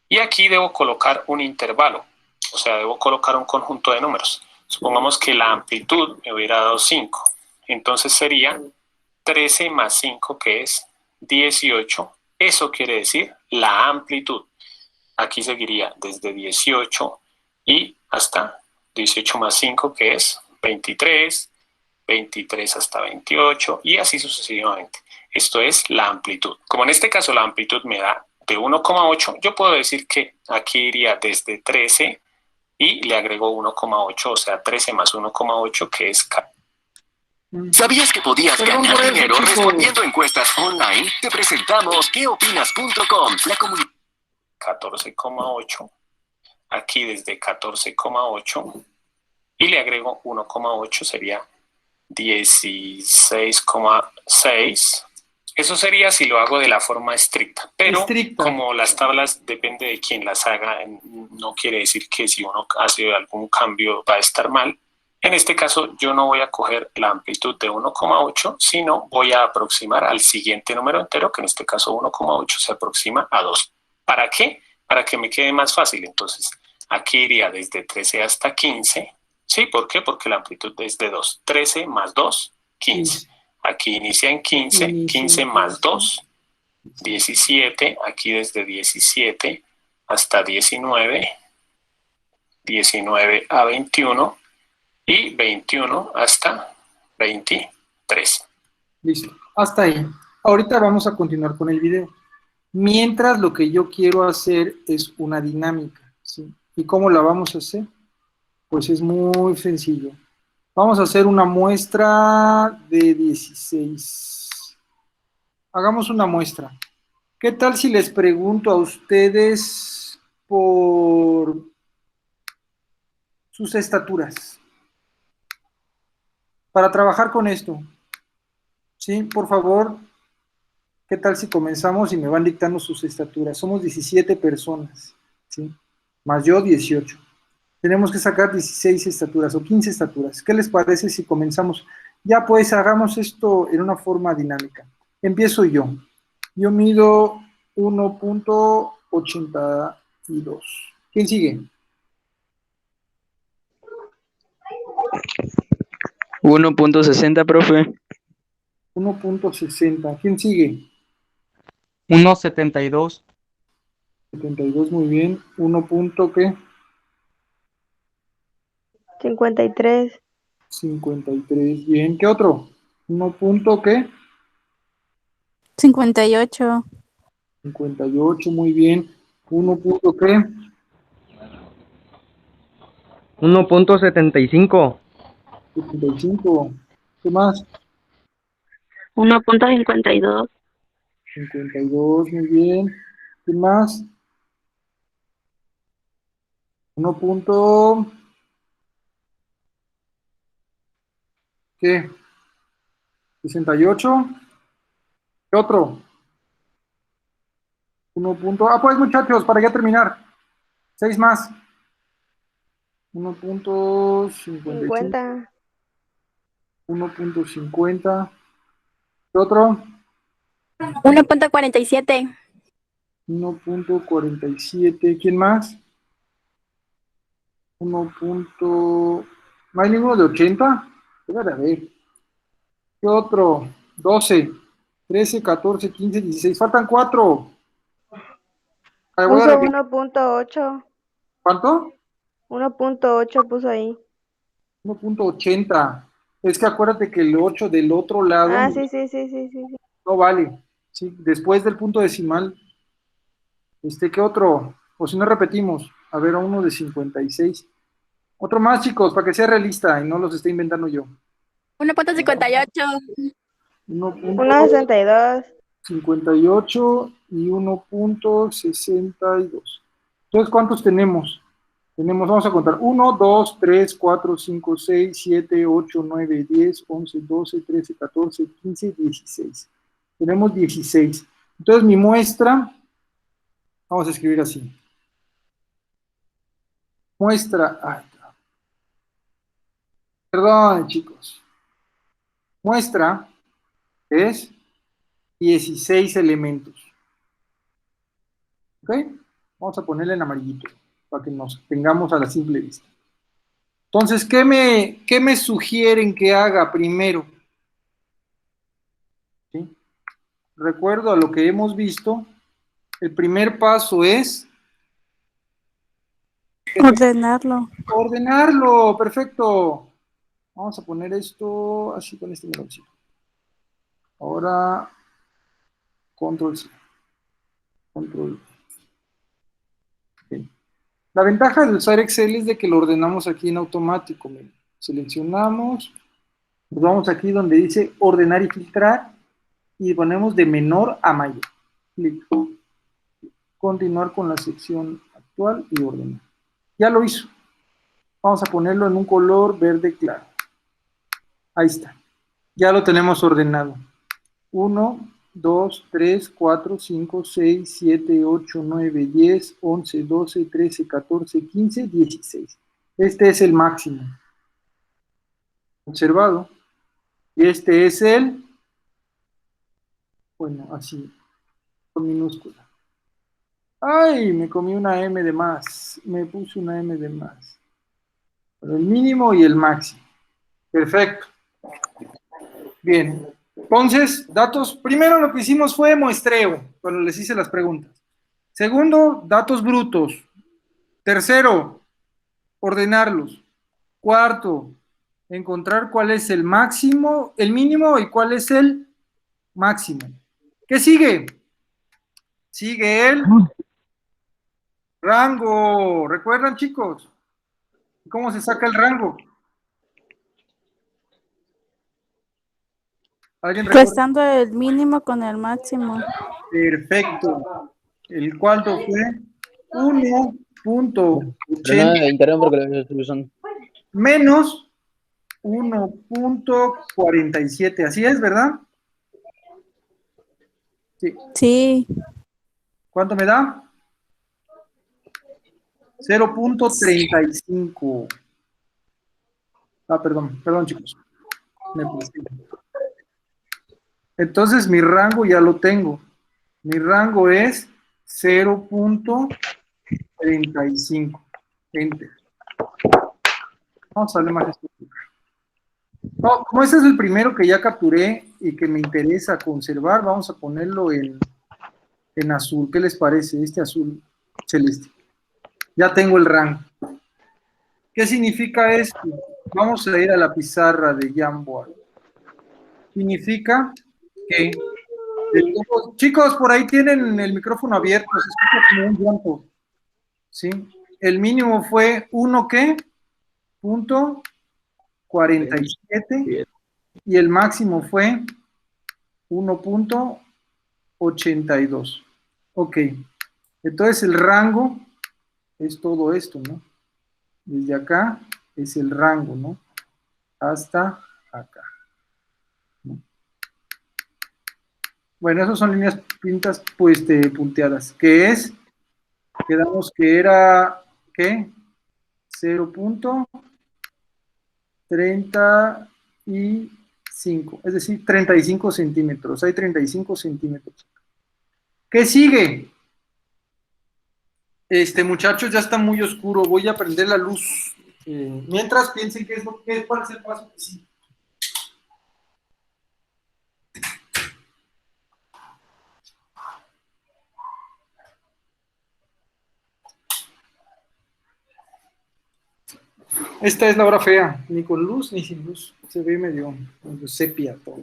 Y aquí debo colocar un intervalo, o sea, debo colocar un conjunto de números. Supongamos que la amplitud me hubiera dado 5. Entonces sería 13 más 5, que es 18. Eso quiere decir la amplitud. Aquí seguiría desde 18 y hasta 18 más 5, que es 23, 23 hasta 28, y así sucesivamente. Esto es la amplitud. Como en este caso la amplitud me da de 1,8, yo puedo decir que aquí iría desde 13 y le agrego 1,8, o sea, 13 más 1,8, que es 14. ¿Sabías que podías Perdón ganar por eso, dinero chicos. respondiendo encuestas online? Te presentamos queopinas.com, la comunidad. 14,8, aquí desde 14,8 y le agrego 1,8, sería 16,6. Eso sería si lo hago de la forma estricta, pero Estricta. como las tablas depende de quién las haga, no quiere decir que si uno hace algún cambio va a estar mal. En este caso yo no voy a coger la amplitud de 1,8, sino voy a aproximar al siguiente número entero, que en este caso 1,8 se aproxima a 2. ¿Para qué? Para que me quede más fácil. Entonces aquí iría desde 13 hasta 15. ¿Sí? ¿Por qué? Porque la amplitud es de 2. 13 más 2, 15. Aquí inicia en 15, 15 más 2, 17. Aquí desde 17 hasta 19, 19 a 21 y 21 hasta 23. Listo, hasta ahí. Ahorita vamos a continuar con el video. Mientras lo que yo quiero hacer es una dinámica, ¿sí? ¿Y cómo la vamos a hacer? Pues es muy sencillo. Vamos a hacer una muestra de 16. Hagamos una muestra. ¿Qué tal si les pregunto a ustedes por sus estaturas? Para trabajar con esto, ¿sí? Por favor, ¿qué tal si comenzamos y me van dictando sus estaturas? Somos 17 personas, ¿sí? Más yo, 18. Tenemos que sacar 16 estaturas o 15 estaturas. ¿Qué les parece si comenzamos? Ya pues, hagamos esto en una forma dinámica. Empiezo yo. Yo mido 1,82. ¿Quién sigue? 1.60, profe. 1,60. ¿Quién sigue? 1.72. 72, muy bien. 1, ¿qué? 53, 53, bien. ¿Qué otro? 1, ¿qué? 58, 58, muy bien. 1, ¿qué? 1.75. 75. ¿Qué más? 1.52, 52, muy bien. ¿Qué más? 1, ¿qué? 68. ¿Qué otro? 1, pues muchachos, para ya terminar. 6 más. 1,55. 50, 1,50. ¿Qué otro? 1.47, 1,47. ¿Quién más? 1. ¿No hay ninguno de 80? Debe a ver. ¿Qué otro? 12, 13, 14, 15, 16. Faltan 4. Voy a puso repetir. 1.8, ¿Cuánto? 1.8 puso ahí. 1,80. Es que acuérdate que el 8 del otro lado Ah, sí, sí, sí, sí, sí, sí. no vale. ¿Sí? Después del punto decimal, ¿qué otro? O si no repetimos, a ver, a uno de 56. Otro más, chicos, para que sea realista y no los esté inventando yo. 1.58, 1,58 1.62, y 1,62. Entonces, ¿cuántos tenemos? Vamos a contar, 1, 2, 3, 4, 5, 6, 7, 8, 9, 10, 11, 12, 13, 14, 15, 16. Tenemos 16. Entonces, mi muestra, vamos a escribir así. Muestra, perdón, chicos. Muestra es 16 elementos. ¿Ok? Vamos a ponerle en amarillito para que nos tengamos a la simple vista. Entonces, ¿qué me sugieren que haga primero? ¿Sí? Recuerdo a lo que hemos visto, el primer paso es Ordenarlo. Ordenarlo, perfecto. Vamos a poner esto así con este meloncito. Ahora, control C. Control. Ok. La ventaja de usar Excel es de que lo ordenamos aquí en automático. Miren. Seleccionamos, nos vamos aquí donde dice ordenar y filtrar y ponemos de menor a mayor. Clic. Continuar con la sección actual y ordenar. Ya lo hizo. Vamos a ponerlo en un color verde claro. Ahí está. Ya lo tenemos ordenado. 1, 2, 3, 4, 5, 6, 7, 8, 9, 10, 11, 12, 13, 14, 15, 16. Este es el máximo. Observado. Y este es el, bueno, así, con minúscula. ¡Ay! Me comí una M de más. Me puse una M de más. Pero el mínimo y el máximo. Perfecto. Bien. Entonces, datos. Primero lo que hicimos fue muestreo, cuando les hice las preguntas. Segundo, datos brutos. Tercero, ordenarlos. Cuarto, encontrar cuál es el máximo, el mínimo y cuál es el máximo. ¿Qué sigue? Sigue el rango. ¿Recuerdan, chicos? ¿Cómo se saca el rango? ¿Alguien recuerda? Restando el mínimo con el máximo. Perfecto. El cuarto fue 1.80 Pero no interrumpo porque lo estoy usando. menos 1.47. Así es, ¿verdad? Sí. Sí. ¿Cuánto me da? 0.35. Ah, perdón, chicos. Me pasé. Entonces mi rango ya lo tengo. Mi rango es 0.35. Enter. Vamos a darle más estructura. No, como este es el primero que ya capturé y que me interesa conservar, vamos a ponerlo en azul. ¿Qué les parece? Este azul celeste. Ya tengo el rango. ¿Qué significa esto? Vamos a ir a la pizarra de Jamboard. Significa que chicos, por ahí tienen el micrófono abierto, se escucha como un llanto. ¿Sí? El mínimo fue 1, ¿qué? Punto 47 y el máximo fue 1.82. Ok. Entonces el rango es todo esto, ¿no? Desde acá es el rango, ¿no? Hasta acá. Bueno, esas son líneas pintas, pues, punteadas. ¿Qué es? Quedamos que era, ¿qué? 0.35, es decir, 35 centímetros. Hay 35 centímetros. ¿Qué sigue? Muchachos, ya está muy oscuro. Voy a prender la luz. Mientras piensen qué es lo que es, cuál es el paso que sigue. Esta es la hora fea, ni con luz ni sin luz. Se ve medio sepia todo.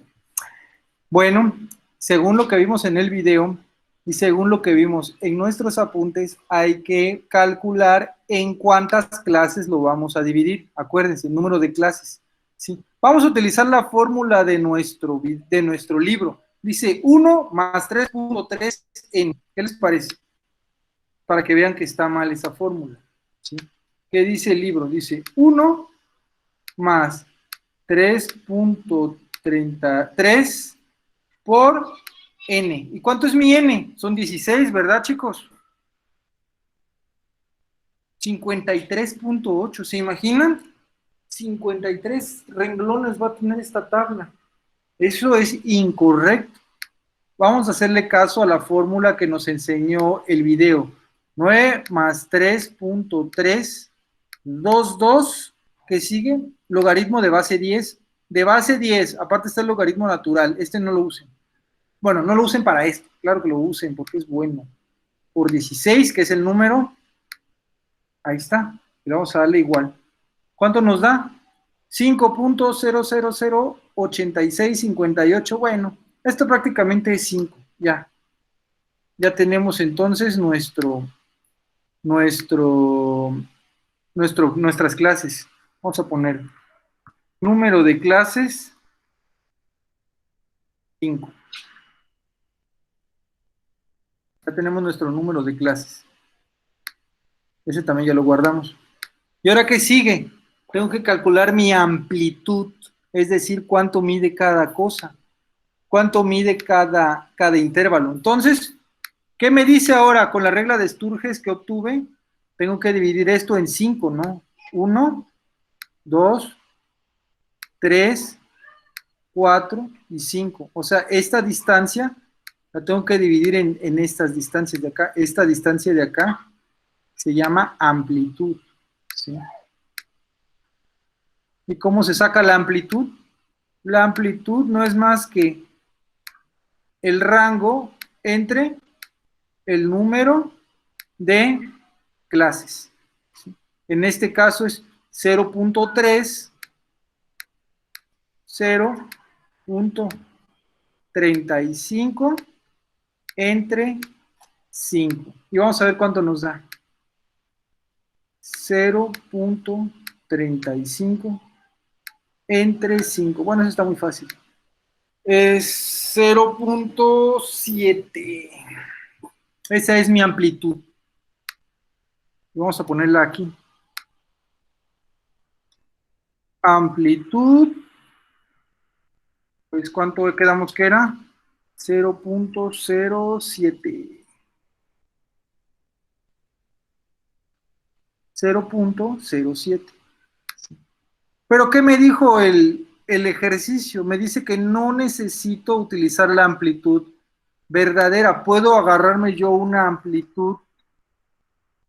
Bueno, según lo que vimos en el video y según lo que vimos en nuestros apuntes, hay que calcular en cuántas clases lo vamos a dividir. Acuérdense, el número de clases. ¿Sí? Vamos a utilizar la fórmula de nuestro libro. Dice 1 más 3.3n. ¿Qué les parece? Para que vean que está mal esa fórmula. ¿Sí? ¿Qué dice el libro? Dice 1 más 3.33 por n. ¿Y cuánto es mi n? Son 16, ¿verdad, chicos? 53.8. ¿Se imaginan? 53 renglones va a tener esta tabla. Eso es incorrecto. Vamos a hacerle caso a la fórmula que nos enseñó el video. 9 más 3.322, ¿qué sigue? Logaritmo de base 10. De base 10, aparte está el logaritmo natural. Este no lo usen. Bueno, no lo usen para esto. Claro que lo usen porque es bueno. Por 16, que es el número Ahí está. Y vamos a darle igual. ¿Cuánto nos da? 5.0008658. Bueno, esto prácticamente es 5. Ya. Ya tenemos entonces nuestras clases. Vamos a poner número de clases 5. Ya tenemos nuestro número de clases. Ese también ya lo guardamos. ¿Y ahora qué sigue? Tengo que calcular mi amplitud, es decir, cuánto mide cada cosa, cuánto mide cada intervalo. Entonces, ¿qué me dice ahora con la regla de Sturges que obtuve? Tengo que dividir esto en 5, ¿no? 1, 2, 3, 4 y 5. O sea, esta distancia la tengo que dividir en estas distancias de acá. Esta distancia de acá se llama amplitud, ¿sí? ¿Y cómo se saca la amplitud? La amplitud no es más que el rango entre el número de clases. ¿Sí? En este caso es 0.3, 0.35 entre 5. Y vamos a ver cuánto nos da. 0.35 entre 5. Bueno, eso está muy fácil. Es 0.7. Esa es mi amplitud. Vamos a ponerla aquí. Amplitud. Pues, ¿cuánto quedamos que era? 0.07. 0.07. Pero ¿qué me dijo el ejercicio? Me dice que no necesito utilizar la amplitud verdadera. Puedo agarrarme yo una amplitud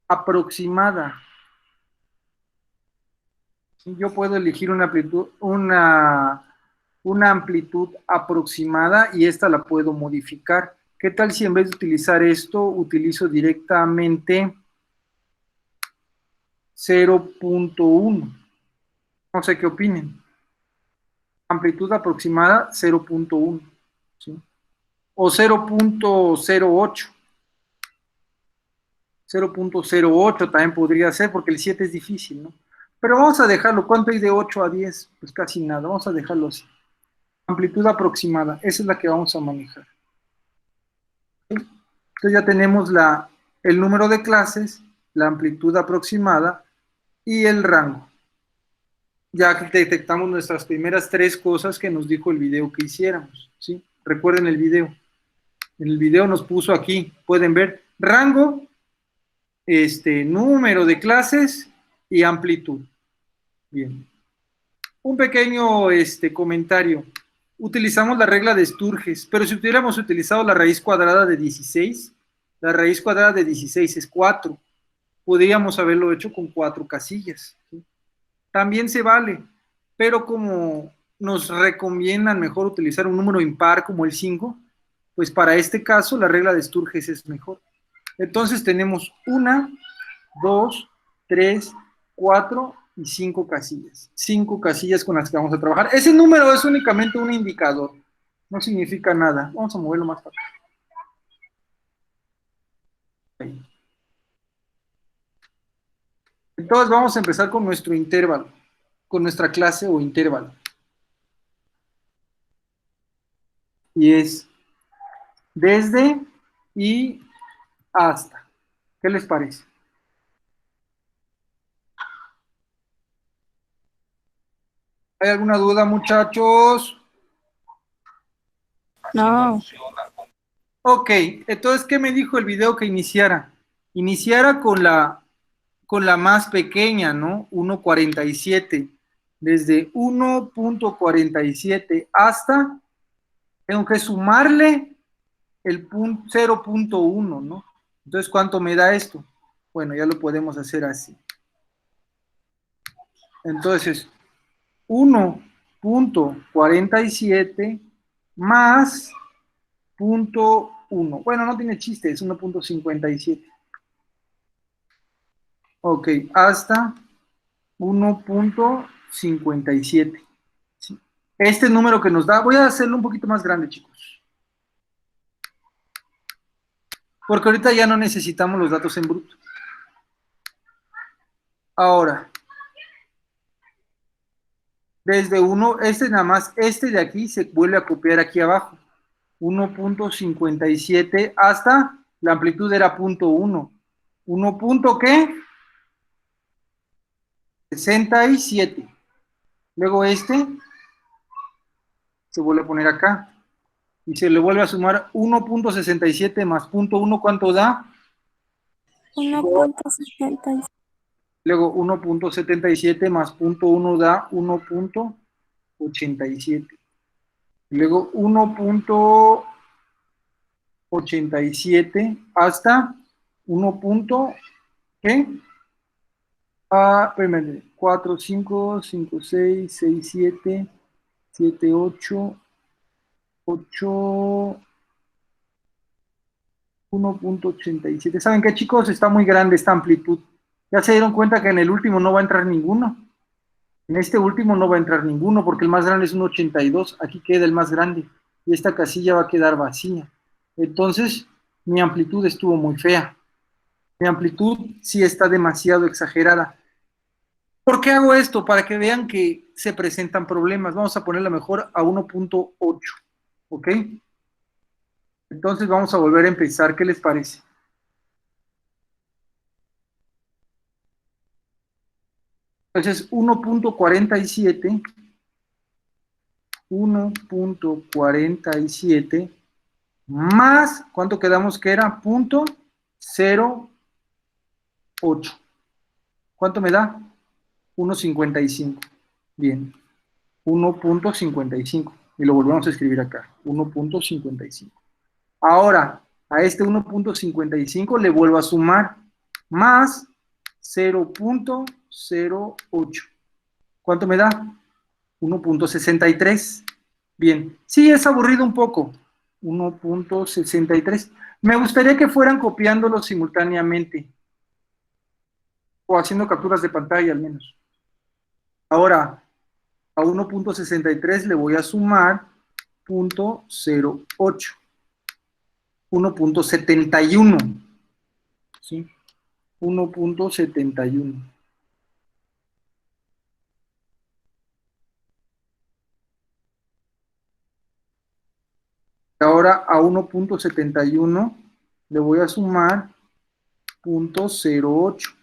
aproximada. Yo puedo elegir una amplitud aproximada y esta la puedo modificar. ¿Qué tal si en vez de utilizar esto, utilizo directamente 0.1? No sé qué opinen. Amplitud aproximada 0.1, ¿sí? O 0.08. 0.08 también podría ser, porque el 7 es difícil, ¿no? Pero vamos a dejarlo. ¿Cuánto hay de 8 a 10? Pues casi nada. Vamos a dejarlo así. Amplitud aproximada. Esa es la que vamos a manejar. Entonces ya tenemos el número de clases, la amplitud aproximada y el rango. Ya detectamos nuestras primeras 3 cosas que nos dijo el video que hiciéramos, ¿sí? Recuerden el video. En el video nos puso aquí, pueden ver, rango, número de clases y amplitud. Bien. Un pequeño comentario. Utilizamos la regla de Sturges, pero si hubiéramos utilizado la raíz cuadrada de 16, la raíz cuadrada de 16 es 4. Podríamos haberlo hecho con 4 casillas, ¿sí? También se vale, pero como nos recomiendan mejor utilizar un número impar como el 5, pues para este caso la regla de Sturges es mejor. Entonces tenemos 1, 2, 3, 4 y 5 casillas. 5 casillas con las que vamos a trabajar. Ese número es únicamente un indicador, no significa nada. Vamos a moverlo más para acá. Ahí. Entonces vamos a empezar con nuestro intervalo, con nuestra clase o intervalo. Y es desde y hasta. ¿Qué les parece? ¿Hay alguna duda, muchachos? No. Ok, entonces, ¿qué me dijo el video que iniciara? Iniciara con la más pequeña, ¿no? 1.47. Desde 1.47 hasta, tengo que sumarle el 0.1, ¿no? Entonces, ¿cuánto me da esto? Bueno, ya lo podemos hacer así. Entonces, 1.47 más 0.1. Bueno, no tiene chiste, es 1.57. Ok, hasta 1.57. ¿Sí? Este número que nos da, voy a hacerlo un poquito más grande, chicos. Porque ahorita ya no necesitamos los datos en bruto. Ahora, desde 1, nada más, este de aquí se vuelve a copiar aquí abajo. 1.57 hasta, la amplitud era 0.1. 1. ¿Qué? 67. Luego este se vuelve a poner acá. Y se le vuelve a sumar 1.67 más 0.1, ¿cuánto da? 1.70. Luego 1.77 más 0.1 da 1.87. Luego 1.87 hasta 1. ¿Qué? Espérame, 4, 5, 5, 6, 6, 7, 7, 8, 8, 1.87. ¿Saben qué, chicos? Está muy grande esta amplitud. Ya se dieron cuenta que en el último no va a entrar ninguno. En este último no va a entrar ninguno porque el más grande es 1.82. Aquí queda el más grande. Y esta casilla va a quedar vacía. Entonces, mi amplitud estuvo muy fea. Mi amplitud sí está demasiado exagerada. ¿Por qué hago esto? Para que vean que se presentan problemas. Vamos a ponerla mejor a 1.8. ¿Ok? Entonces vamos a volver a empezar. ¿Qué les parece? Entonces 1.47. 1.47 más, ¿cuánto quedamos que era? 0.08. ¿Cuánto me da? 1.55. Bien, 1.55. Y lo volvemos a escribir acá, 1.55. Ahora, a este 1.55 le vuelvo a sumar más 0.08. ¿Cuánto me da? 1.63. Bien, sí es aburrido un poco. 1.63. Me gustaría que fueran copiándolo simultáneamente o haciendo capturas de pantalla al menos. Ahora, a 1.63 le voy a sumar 0.08. 1.71. ¿Sí? 1.71. Ahora a 1.71 le voy a sumar 0.08.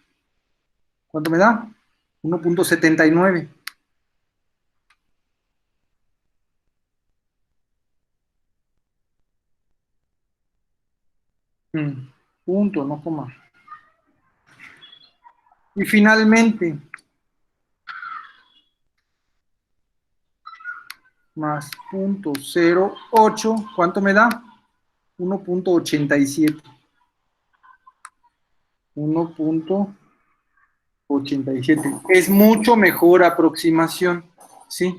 ¿Cuánto me da? 1.79. Punto, no coma. Y finalmente, más 0.08, ¿cuánto me da? 1.87. 1.87. Es mucho mejor aproximación, ¿sí?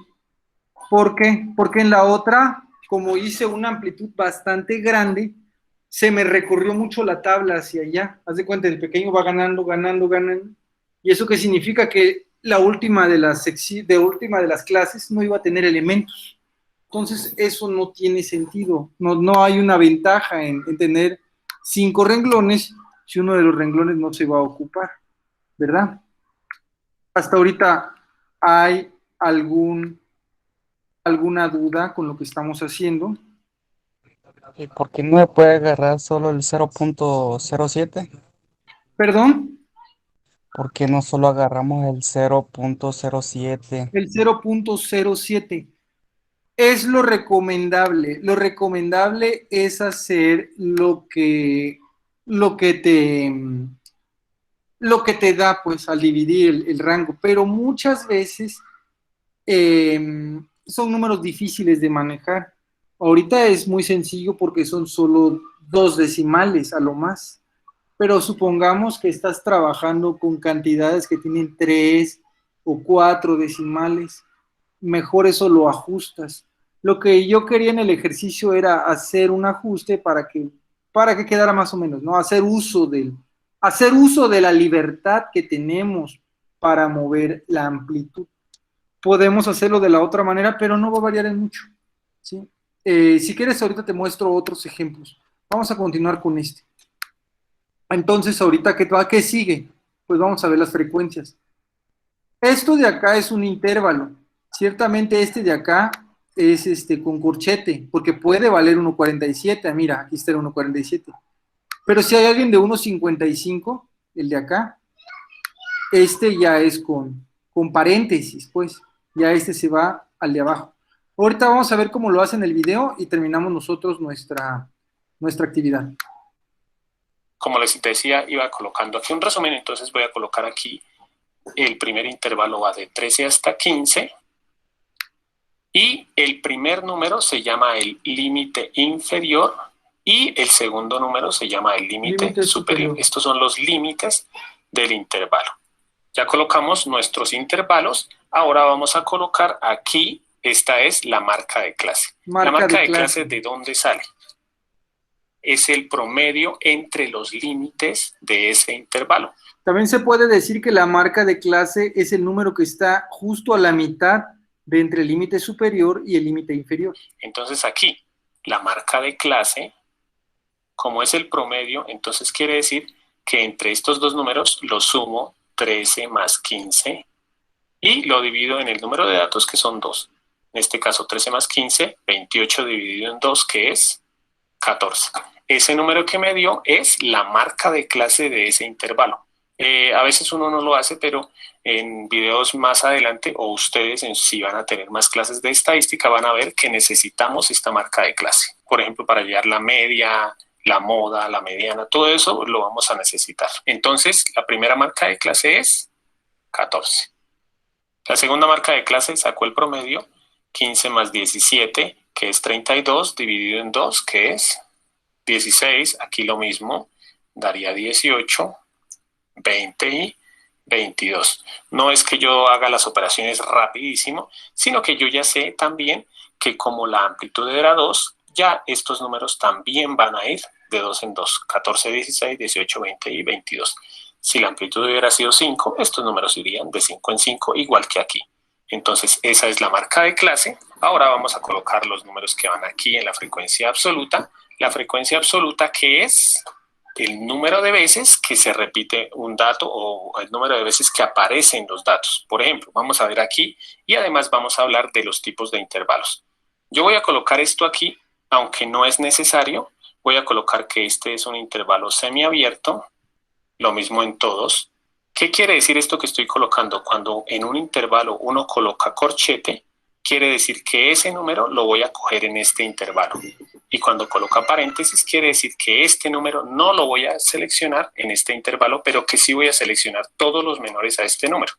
¿Por qué? Porque en la otra, como hice una amplitud bastante grande, se me recorrió mucho la tabla hacia allá. Haz de cuenta, el pequeño va ganando, ganando, ganando. ¿Y eso qué significa? Que la última de las clases no iba a tener elementos. Entonces, eso no tiene sentido. No hay una ventaja en tener 5 renglones si uno de los renglones no se va a ocupar, ¿verdad? Hasta ahorita, ¿hay alguna duda con lo que estamos haciendo? ¿Y por qué no me puede agarrar solo el 0.07? ¿Perdón? ¿Por qué no solo agarramos el 0.07? El 0.07 es lo recomendable. Lo recomendable es hacer lo que te da, pues, al dividir el rango, pero muchas veces son números difíciles de manejar. Ahorita es muy sencillo porque son solo 2 decimales a lo más, pero supongamos que estás trabajando con cantidades que tienen 3 o 4 decimales, mejor eso lo ajustas. Lo que yo quería en el ejercicio era hacer un ajuste para que quedara más o menos, ¿no? Hacer uso hacer uso de la libertad que tenemos para mover la amplitud. Podemos hacerlo de la otra manera, pero no va a variar en mucho, ¿sí? Si quieres, ahorita te muestro otros ejemplos. Vamos a continuar con este. Entonces, ahorita, ¿qué sigue? Pues vamos a ver las frecuencias. Esto de acá es un intervalo. Ciertamente este de acá es con corchete, porque puede valer 1.47. Mira, aquí está el 1.47. Pero si hay alguien de 1.55, el de acá, este ya es con paréntesis, pues. Ya este se va al de abajo. Ahorita vamos a ver cómo lo hace en el video y terminamos nosotros nuestra actividad. Como les decía, iba colocando aquí un resumen, entonces voy a colocar aquí el primer intervalo va de 13 hasta 15 y el primer número se llama el límite inferior y el segundo número se llama el límite superior. Estos son los límites del intervalo. Ya colocamos nuestros intervalos, ahora vamos a colocar aquí, esta es la marca de clase. La marca de clase, ¿de dónde sale? Es el promedio entre los límites de ese intervalo. También se puede decir que la marca de clase es el número que está justo a la mitad de entre el límite superior y el límite inferior. Entonces aquí, la marca de clase, como es el promedio, entonces quiere decir que entre estos dos números lo sumo 13 más 15 y lo divido en el número de datos que son 2. En este caso 13 más 15, 28 dividido en 2 que es 14. Ese número que me dio es la marca de clase de ese intervalo. A veces uno no lo hace, pero en videos más adelante, o ustedes si van a tener más clases de estadística, van a ver que necesitamos esta marca de clase. Por ejemplo, para hallar la media, la moda, la mediana, todo eso lo vamos a necesitar. Entonces, la primera marca de clase es 14. La segunda marca de clase sacó el promedio, 15 más 17, que es 32, dividido en 2, que es 16. Aquí lo mismo, daría 18, 20 y 22. No es que yo haga las operaciones rapidísimo, sino que yo ya sé también que como la amplitud era 2, ya estos números también van a ir de 2 en 2, 14, 16, 18, 20 y 22. Si la amplitud hubiera sido 5, estos números irían de 5 en 5, igual que aquí. Entonces, esa es la marca de clase. Ahora vamos a colocar los números que van aquí en la frecuencia absoluta. La frecuencia absoluta, que es el número de veces que se repite un dato o el número de veces que aparecen los datos. Por ejemplo, vamos a ver aquí y además vamos a hablar de los tipos de intervalos. Yo voy a colocar esto aquí, aunque no es necesario. Voy a colocar que este es un intervalo semiabierto, lo mismo en todos. ¿Qué quiere decir esto que estoy colocando? Cuando en un intervalo uno coloca corchete, quiere decir que ese número lo voy a coger en este intervalo. Y cuando coloca paréntesis, quiere decir que este número no lo voy a seleccionar en este intervalo, pero que sí voy a seleccionar todos los menores a este número.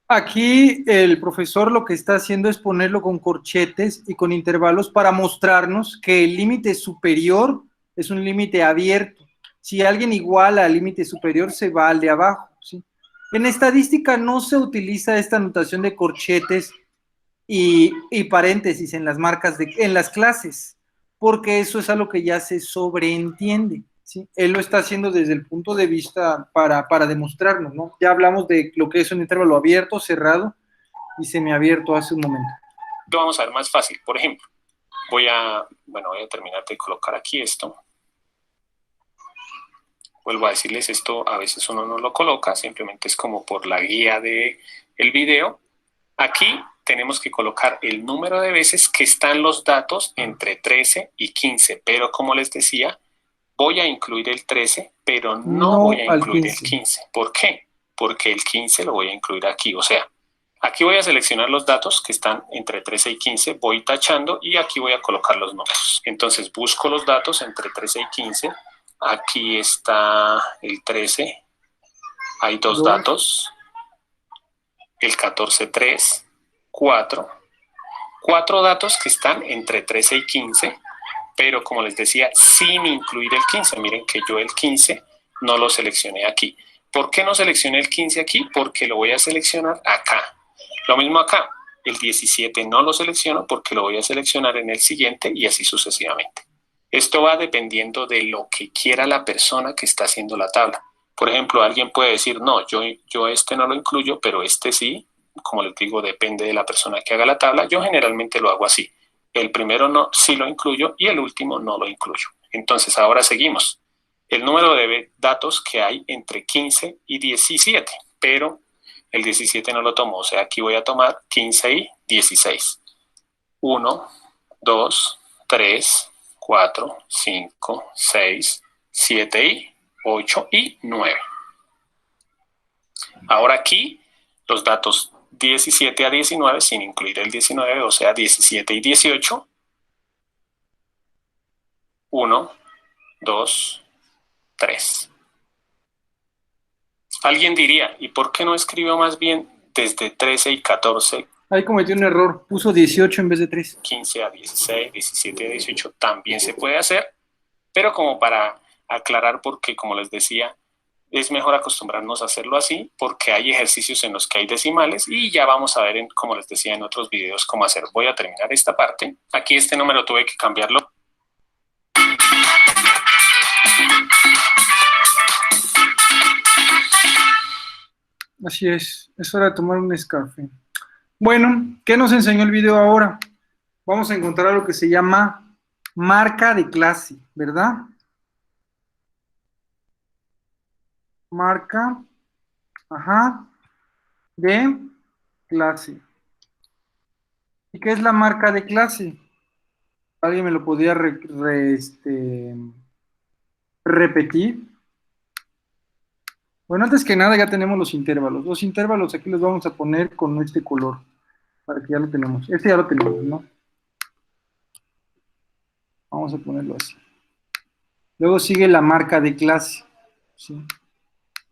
Aquí el profesor lo que está haciendo es ponerlo con corchetes y con intervalos para mostrarnos que el límite superior es un límite abierto. Si alguien iguala al límite superior, se va al de abajo, ¿sí? En estadística no se utiliza esta notación de corchetes y paréntesis en las marcas en las clases, porque eso es algo que ya se sobreentiende, ¿sí? Él lo está haciendo desde el punto de vista para demostrarnos, ¿no? Ya hablamos de lo que es un intervalo abierto, cerrado y semiabierto hace un momento. Lo vamos a ver más fácil. Por ejemplo, voy a terminar de colocar aquí esto. Vuelvo a decirles esto, a veces uno no lo coloca, simplemente es como por la guía del video. Aquí tenemos que colocar el número de veces que están los datos entre 13 y 15, pero como les decía, voy a incluir el 13, pero no voy a incluir el 15. ¿Por qué? Porque el 15 lo voy a incluir aquí, o sea, aquí voy a seleccionar los datos que están entre 13 y 15, voy tachando y aquí voy a colocar los números. Entonces busco los datos entre 13 y 15, aquí está el 13, hay dos datos, el 14, 3, 4 datos que están entre 13 y 15, pero como les decía, sin incluir el 15. Miren que yo el 15 no lo seleccioné aquí. ¿Por qué no seleccioné el 15 aquí? Porque lo voy a seleccionar acá. Lo mismo acá, el 17 no lo selecciono porque lo voy a seleccionar en el siguiente y así sucesivamente. Esto va dependiendo de lo que quiera la persona que está haciendo la tabla. Por ejemplo, alguien puede decir, no, yo este no lo incluyo, pero este sí. Como les digo, depende de la persona que haga la tabla. Yo generalmente lo hago así. El primero no, sí lo incluyo y el último no lo incluyo. Entonces, ahora seguimos. El número de datos que hay entre 15 y 17, pero el 17 no lo tomo. O sea, aquí voy a tomar 15 y 16. 1, 2, 3, 4, 5, 6, 7 y 8 y 9. Ahora aquí los datos 17 a 19 sin incluir el 19, o sea 17 y 18. 1, 2, 3. Alguien diría, ¿y por qué no escribió más bien desde 13 y 14? Ahí cometió un error, puso 18 en vez de 3. 15 a 16, 17 a 18 también se puede hacer, pero como para aclarar, porque como les decía, es mejor acostumbrarnos a hacerlo así, porque hay ejercicios en los que hay decimales y ya vamos a ver, como les decía en otros videos, cómo hacer. Voy a terminar esta parte. Aquí este número tuve que cambiarlo. Así es hora de tomar un Nescafé. Bueno, ¿qué nos enseñó el video ahora? Vamos a encontrar lo que se llama marca de clase, ¿verdad? Marca, de clase. ¿Y qué es la marca de clase? ¿Alguien me lo podría repetir? Bueno, antes que nada ya tenemos los intervalos. Los intervalos aquí los vamos a poner con este color, para que ya lo tenemos. Este ya lo tenemos, ¿no? Vamos a ponerlo así. Luego sigue la marca de clase, ¿sí?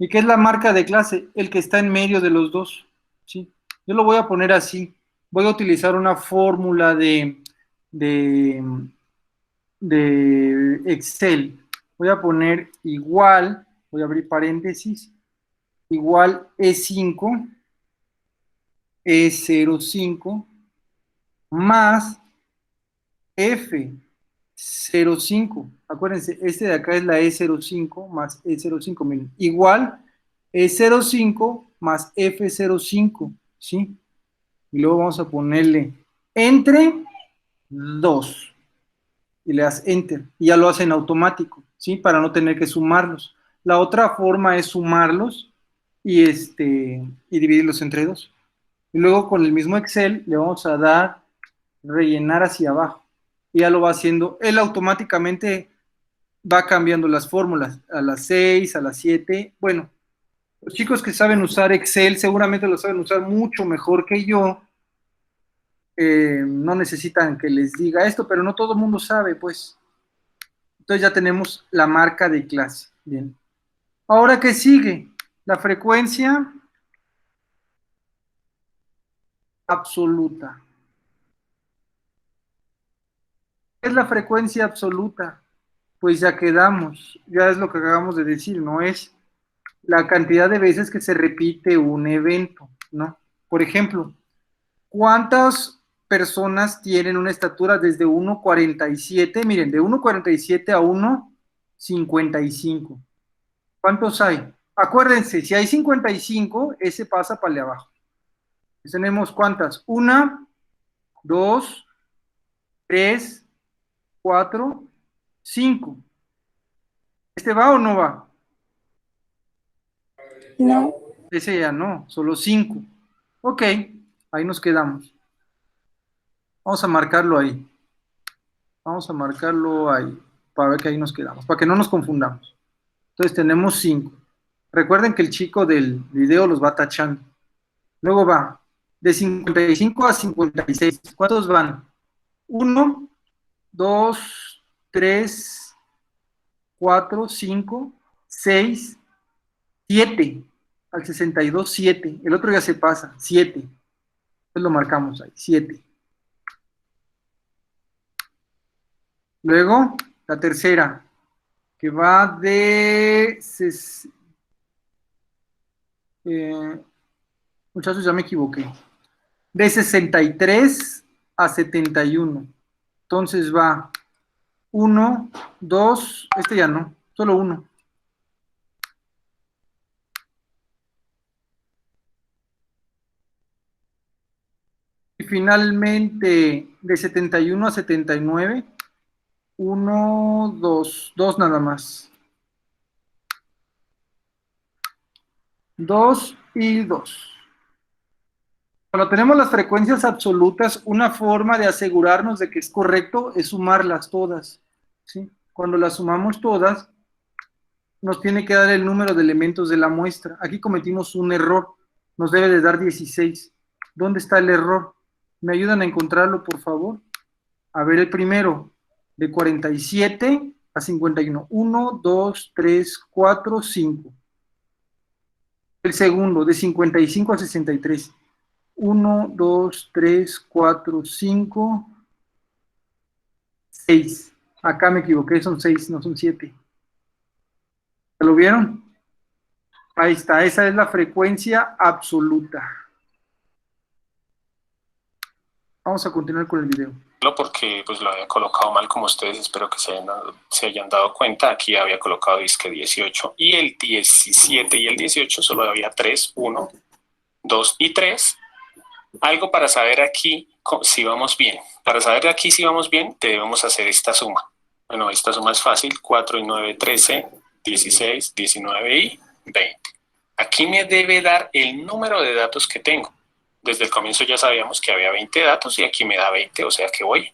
¿Y qué es la marca de clase? El que está en medio de los dos, ¿sí? Yo lo voy a poner así. Voy a utilizar una fórmula de Excel. Voy a poner igual, voy a abrir paréntesis, igual E5, E05, más F05. Acuérdense, este de acá es la E05 más E05, miren, igual E05 más F05, ¿sí? Y luego vamos a ponerle entre 2 y le das enter y ya lo hacen automático, ¿sí? Para no tener que sumarlos. La otra forma es sumarlos y dividirlos entre 2. Y luego con el mismo Excel le vamos a dar rellenar hacia abajo y ya lo va haciendo. Él automáticamente va cambiando las fórmulas a las 6, a las 7. Bueno, los chicos que saben usar Excel seguramente lo saben usar mucho mejor que yo. No necesitan que les diga esto, pero no todo el mundo sabe, pues. Entonces ya tenemos la marca de clase. Bien. Ahora, ¿qué sigue? La frecuencia absoluta. ¿Qué es la frecuencia absoluta? Pues ya quedamos, ya es lo que acabamos de decir, ¿no? Es la cantidad de veces que se repite un evento, ¿no? Por ejemplo, ¿cuántas personas tienen una estatura desde 1,47? Miren, de 1,47 a 1,55. ¿Cuántos hay? Acuérdense, si hay 55, ese pasa para el de abajo. Entonces, tenemos ¿cuántas? 1, 2, 3, 4, 5. ¿Este va o no va? No. Ese ya no, solo 5. Ok, ahí nos quedamos. Vamos a marcarlo ahí. Vamos a marcarlo ahí, para ver que ahí nos quedamos, para que no nos confundamos. Entonces tenemos 5. Recuerden que el chico del video los va tachando. Luego va de 55 a 56. ¿Cuántos van? 1, 2, 3, 4, 5, 6, 7. Al 62, 7. El otro ya se pasa, 7. Entonces lo marcamos ahí, 7. Luego, la tercera, que va de... muchachos, ya me equivoqué. De 63 a 71. Entonces va 1, 2, este ya no, solo 1. Y finalmente, de 71 a 79, 1, 2, 2 nada más. 2 y 2. Cuando tenemos las frecuencias absolutas, una forma de asegurarnos de que es correcto es sumarlas todas, ¿sí? Cuando las sumamos todas, nos tiene que dar el número de elementos de la muestra. Aquí cometimos un error, nos debe de dar 16. ¿Dónde está el error? ¿Me ayudan a encontrarlo, por favor? A ver, el primero, de 47 a 51. 1, 2, 3, 4, 5. El segundo, de 55 a 63. 1, 2, 3, 4, 5, 6. Acá me equivoqué, son 6, no son 7. ¿Lo vieron? Ahí está, esa es la frecuencia absoluta. Vamos a continuar con el video. Porque pues lo había colocado mal, como ustedes espero que se hayan dado cuenta. Aquí había colocado disque 18 y el 17 y el 18 solo había 3, 1, 2 y 3. Algo para saber aquí si vamos bien. Para saber aquí si vamos bien, debemos hacer esta suma. Bueno, esta suma es fácil. 4 y 9, 13, 16, 19 y 20. Aquí me debe dar el número de datos que tengo. Desde el comienzo ya sabíamos que había 20 datos y aquí me da 20, o sea que voy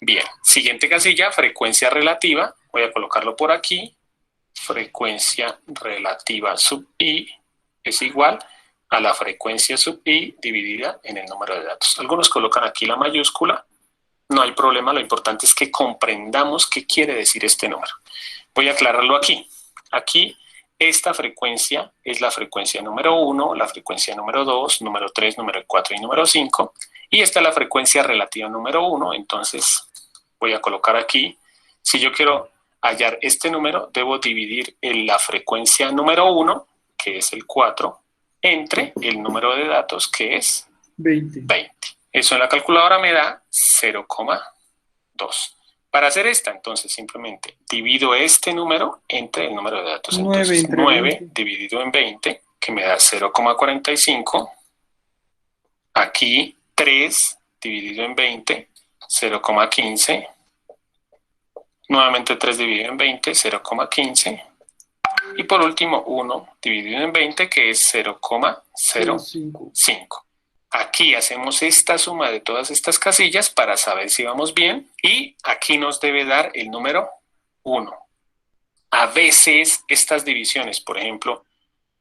bien. Siguiente casilla, frecuencia relativa. Voy a colocarlo por aquí. Frecuencia relativa sub i es igual a la frecuencia sub i dividida en el número de datos. Algunos colocan aquí la mayúscula. No hay problema, lo importante es que comprendamos qué quiere decir este número. Voy a aclararlo aquí. Aquí esta frecuencia es la frecuencia número 1, la frecuencia número 2, número 3, número 4 y número 5. Y esta es la frecuencia relativa número 1. Entonces voy a colocar aquí. Si yo quiero hallar este número, debo dividir en la frecuencia número 1, que es el 4, entre el número de datos, que es 20. Eso en la calculadora me da 0,2. Para hacer esta, entonces, simplemente divido este número entre el número de datos. 9 entonces, entre 9 20. dividido en 20, que me da 0,45. Aquí, 3 dividido en 20, 0,15. Nuevamente 3 dividido en 20, 0,15. Y por último, 1 dividido en 20, que es 0,05. Aquí hacemos esta suma de todas estas casillas para saber si vamos bien. Y aquí nos debe dar el número 1. A veces estas divisiones, por ejemplo,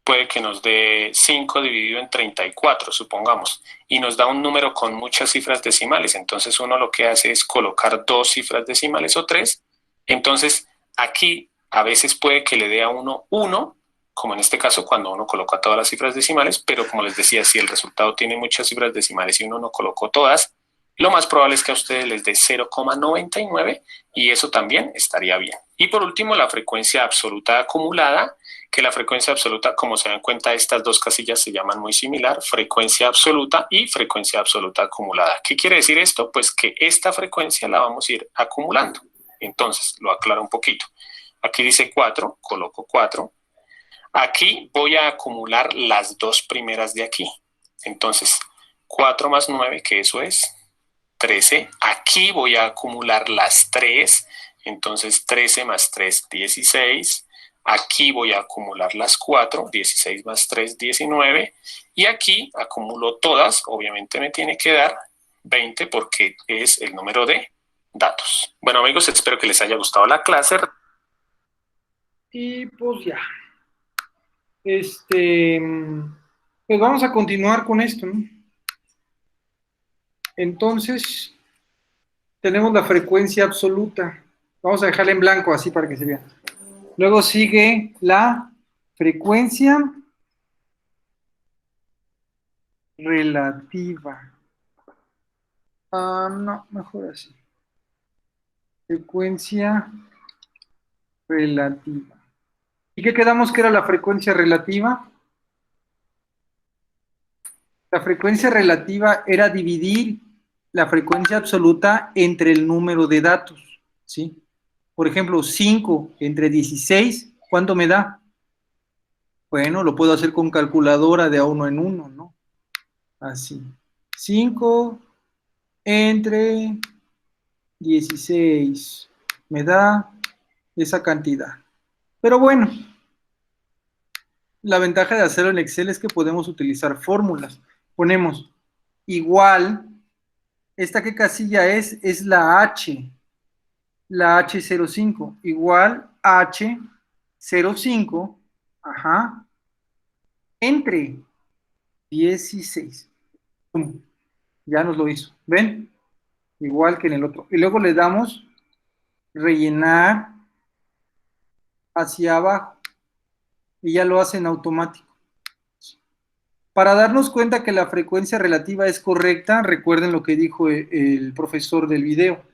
puede que nos dé 5 dividido en 34, supongamos, y nos da un número con muchas cifras decimales. Entonces uno lo que hace es colocar 2 cifras decimales o 3. Entonces aquí a veces puede que le dé a uno 1, como en este caso cuando uno coloca todas las cifras decimales, pero como les decía, si el resultado tiene muchas cifras decimales y uno no colocó todas, lo más probable es que a ustedes les dé 0,99 y eso también estaría bien. Y por último, la frecuencia absoluta acumulada, que la frecuencia absoluta, como se dan cuenta, estas dos casillas se llaman muy similar, frecuencia absoluta y frecuencia absoluta acumulada. ¿Qué quiere decir esto? Pues que esta frecuencia la vamos a ir acumulando. Entonces, lo aclaro un poquito. Aquí dice 4, coloco 4. Aquí voy a acumular las dos primeras de aquí. Entonces, 4 más 9, que eso es 13. Aquí voy a acumular las 3. Entonces, 13 más 3, 16. Aquí voy a acumular las 4. 16 más 3, 19. Y aquí acumulo todas. Obviamente me tiene que dar 20 porque es el número de datos. Bueno, amigos, espero que les haya gustado la clase. Y pues ya. Pues vamos a continuar con esto, ¿no? Entonces, tenemos la frecuencia absoluta. Vamos a dejarla en blanco así para que se vea. Luego sigue la frecuencia relativa. No, mejor así. Frecuencia relativa. ¿Y qué quedamos que era la frecuencia relativa? La frecuencia relativa era dividir la frecuencia absoluta entre el número de datos, ¿sí? Por ejemplo, 5 entre 16, ¿cuánto me da? Bueno, lo puedo hacer con calculadora de a uno en uno, ¿no? Así. 5 entre 16 me da esa cantidad. Pero bueno, la ventaja de hacerlo en Excel es que podemos utilizar fórmulas. Ponemos igual, ¿esta qué casilla es? Es la H. La H05, igual H05, ajá, entre 16. Pum, ya nos lo hizo, ¿ven? Igual que en el otro. Y luego le damos rellenar hacia abajo. Y ya lo hace en automático. Para darnos cuenta que la frecuencia relativa es correcta, recuerden lo que dijo el profesor del video.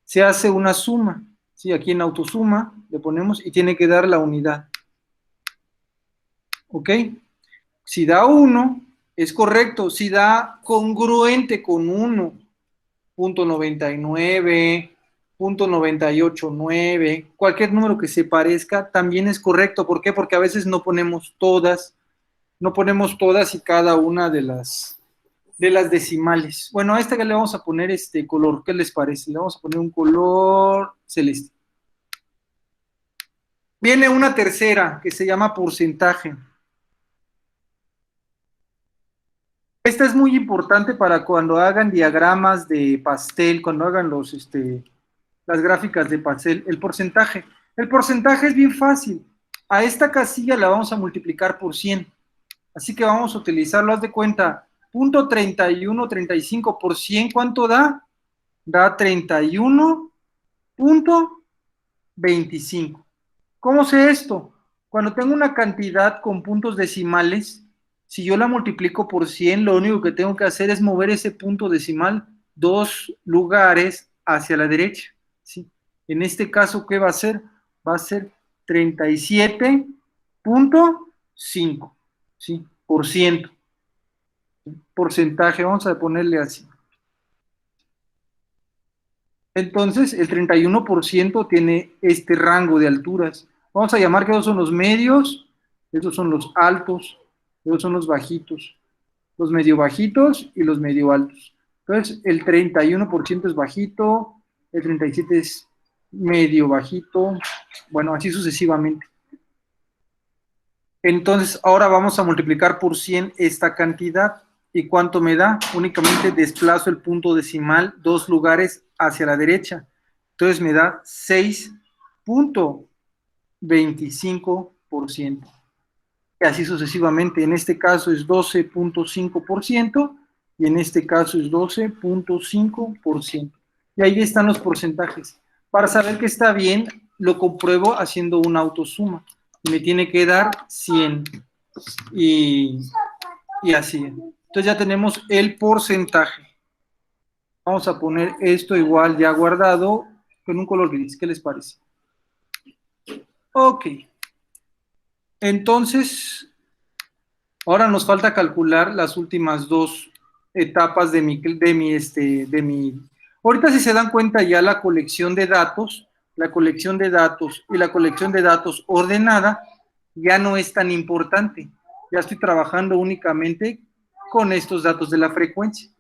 Se hace una suma, ¿sí? Aquí en autosuma le ponemos y tiene que dar la unidad. ¿Ok? Si da 1, es correcto. Si da congruente con 1, .99, .989, cualquier número que se parezca, también es correcto. ¿Por qué? Porque a veces no ponemos todas y cada una de las decimales. Bueno, a esta que le vamos a poner este color, ¿qué les parece? Le vamos a poner un color celeste. Viene una tercera que se llama porcentaje. Esta es muy importante para cuando hagan diagramas de pastel, cuando hagan las gráficas de pastel. El porcentaje es bien fácil. A esta casilla la vamos a multiplicar por 100. Así que vamos a utilizarlo, haz de cuenta, .3135 por 100, ¿cuánto da? Da 31.25. ¿Cómo sé esto? Cuando tengo una cantidad con puntos decimales, si yo la multiplico por 100, lo único que tengo que hacer es mover ese punto decimal 2 lugares hacia la derecha, ¿sí? En este caso, ¿qué va a ser? Va a ser 37.5, ¿sí? Por ciento. Porcentaje, vamos a ponerle así. Entonces, el 31% tiene este rango de alturas. Vamos a llamar que esos son los medios, esos son los altos, esos son los bajitos, los medio bajitos y los medio altos. Entonces, el 31% es bajito, el 37% es medio bajito, bueno, así sucesivamente. Entonces, ahora vamos a multiplicar por 100 esta cantidad. ¿Y cuánto me da? Únicamente desplazo el punto decimal 2 lugares hacia la derecha. Entonces me da 6.25%. Y así sucesivamente. En este caso es 12.5% y en este caso es 12.5%. Y ahí están los porcentajes. Para saber que está bien, lo compruebo haciendo una autosuma. Y me tiene que dar 100. Y así. Entonces ya tenemos el porcentaje. Vamos a poner esto igual ya guardado con un color gris. ¿Qué les parece? Ok. Entonces, ahora nos falta calcular las últimas dos etapas de mi. Ahorita, si se dan cuenta, ya la colección de datos y la colección de datos ordenada ya no es tan importante. Ya estoy trabajando únicamente con estos datos de la frecuencia.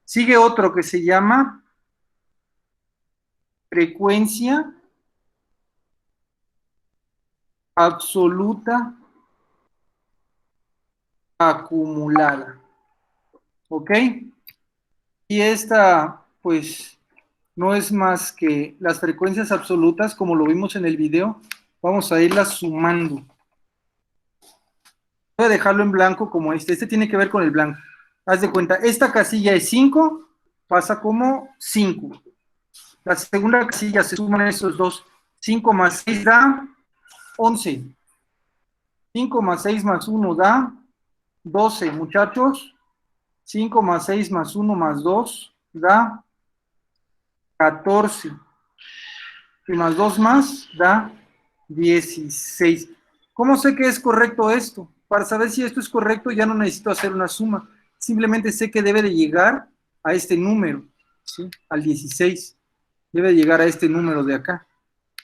Sigue otro que se llama frecuencia absoluta acumulada. ¿Ok? Y esta, pues, no es más que las frecuencias absolutas, como lo vimos en el video, vamos a irlas sumando. Voy a dejarlo en blanco como este tiene que ver con el blanco. Haz de cuenta, esta casilla es 5, pasa como 5. La segunda casilla se suman esos dos. 5 más 6 da 11. 5 más 6 más 1 da 12, muchachos. 5 más 6 más 1 más 2 da 14. Y más 2 más da 16. ¿Cómo sé que es correcto esto? Para saber si esto es correcto ya no necesito hacer una suma. Simplemente sé que debe de llegar a este número, ¿sí? Al 16. Debe llegar a este número de acá.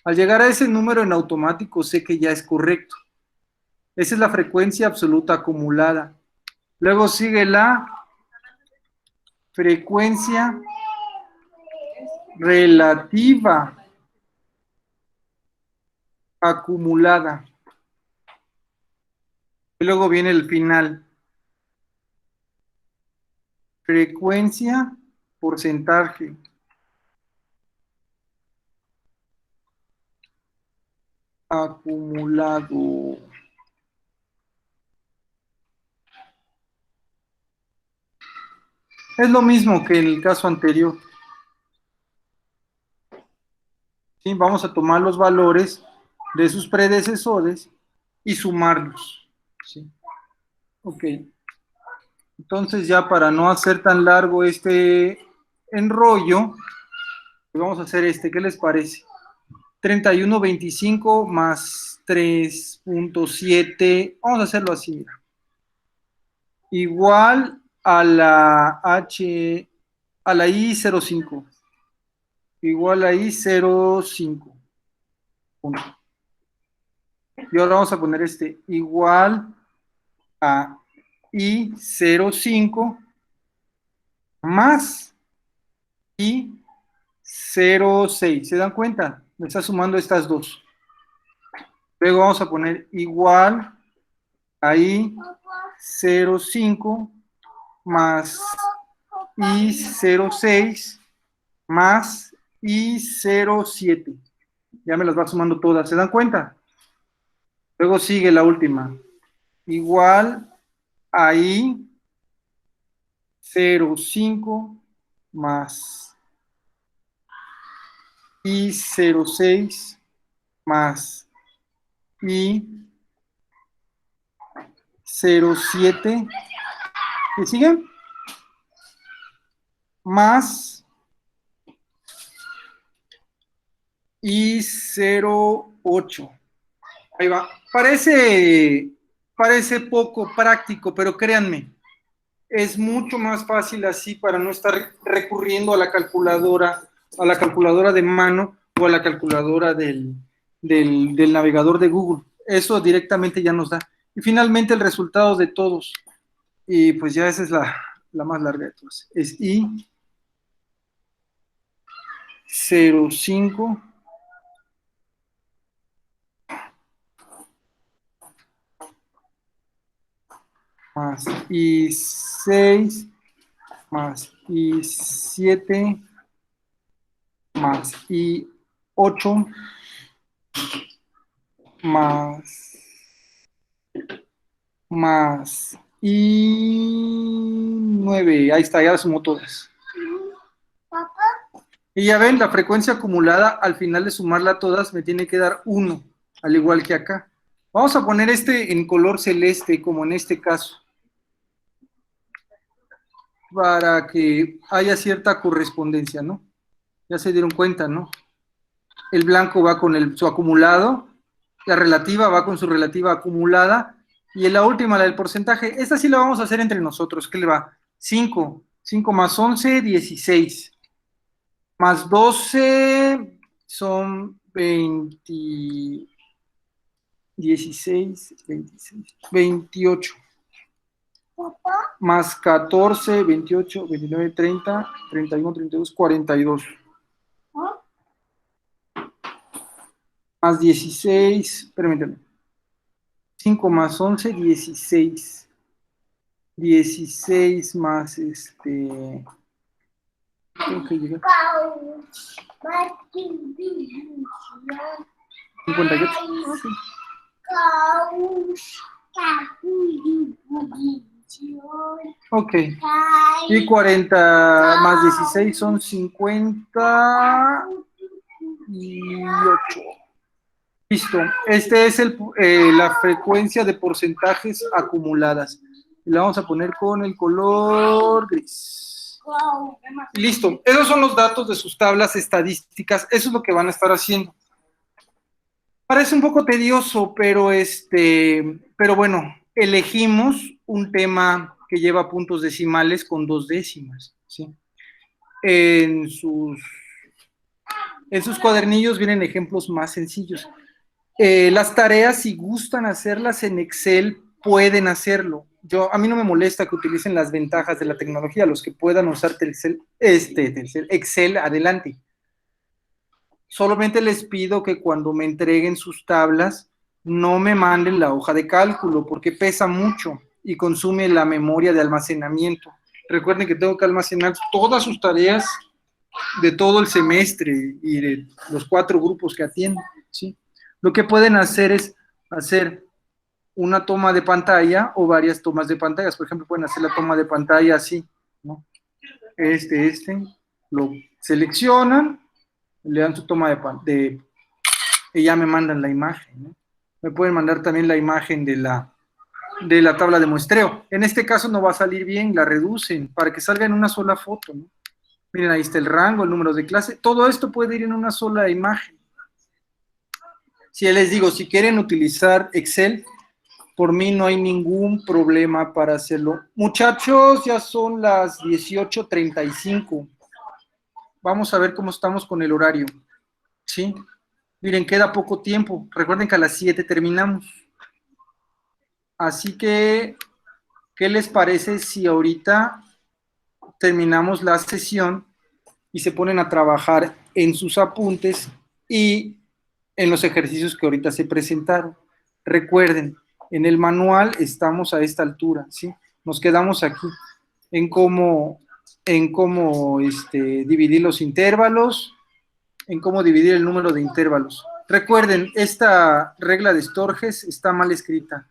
Al llegar a ese número en automático sé que ya es correcto. Esa es la frecuencia absoluta acumulada. Luego sigue la frecuencia relativa acumulada. Y luego viene el final. Frecuencia, porcentaje. Acumulado. Es lo mismo que en el caso anterior. ¿Sí? Vamos a tomar los valores de sus predecesores y sumarlos. ¿Sí? Ok. Entonces ya para no hacer tan largo este enrollo, vamos a hacer este. ¿Qué les parece? 31.25 más 3.7. Vamos a hacerlo así, mira. Igual a la I05. Igual a I05. Punto. Y ahora vamos a poner este igual a I05 más I06. ¿Se dan cuenta? Me está sumando estas dos. Luego vamos a poner igual a I05 más I06 más I07. Ya me las va sumando todas. ¿Se dan cuenta? Luego sigue la última. Igual a I05 más I06 más I07. ¿Qué sigue? Más I08. Ahí va. Parece poco práctico, pero créanme, es mucho más fácil así para no estar recurriendo a la calculadora de mano o a la calculadora del navegador de Google. Eso directamente ya nos da. Y finalmente el resultado de todos. Y pues ya esa es la más larga de todas. Es I05 más I6 más I7 más I8 más I9. Ahí está, ya las sumo todas. Y ya ven, la frecuencia acumulada al final de sumarla todas me tiene que dar 1, al igual que acá. Vamos a poner este en color celeste, como en este caso, para que haya cierta correspondencia, ¿no? Ya se dieron cuenta, ¿no? El blanco va con su acumulado, la relativa va con su relativa acumulada, y en la última, la del porcentaje, esta sí la vamos a hacer entre nosotros. ¿Qué le va? 5 más 11, 16. Más 12 son 20, 16, 26, 28. Más 14, 28, 29, 30, 31, 32, 42. Más 16, permítanme. 5 más 11, 16. 16 más tengo que llegar. 58. Ok. Y 40 más 16 son 58. Listo. Este es la frecuencia de porcentajes acumuladas. Y la vamos a poner con el color gris. Listo. Esos son los datos de sus tablas estadísticas. Eso es lo que van a estar haciendo. Parece un poco tedioso, pero bueno, elegimos un tema que lleva puntos decimales con 2 décimas, ¿sí? En sus En sus cuadernillos vienen ejemplos más sencillos. Las tareas, si gustan hacerlas en Excel, pueden hacerlo. A mí no me molesta que utilicen las ventajas de la tecnología. Los que puedan usar Excel, adelante. Solamente les pido que cuando me entreguen sus tablas, no me manden la hoja de cálculo, porque pesa mucho y consume la memoria de almacenamiento. Recuerden que tengo que almacenar todas sus tareas de todo el semestre y de los 4 grupos que atiendo, ¿sí? Lo que pueden hacer es hacer una toma de pantalla o varias tomas de pantallas. Por ejemplo, pueden hacer la toma de pantalla así, ¿no? Lo seleccionan, le dan su toma y ya me mandan la imagen, ¿no? Me pueden mandar también la imagen de la tabla de muestreo. En este caso no va a salir bien, la reducen para que salga en una sola foto, ¿no? Miren, ahí está el rango, el número de clase. Todo esto puede ir en una sola imagen. Si les digo, si quieren utilizar Excel, por mí no hay ningún problema para hacerlo. Muchachos, ya son las 18:35. Vamos a ver cómo estamos con el horario. ¿Sí? Miren, queda poco tiempo. Recuerden que a las 7 terminamos. Así que, ¿qué les parece si ahorita terminamos la sesión y se ponen a trabajar en sus apuntes y en los ejercicios que ahorita se presentaron? Recuerden, en el manual estamos a esta altura, ¿sí? Nos quedamos aquí en cómo dividir los intervalos, en cómo dividir el número de intervalos. Recuerden, esta regla de Storges está mal escrita.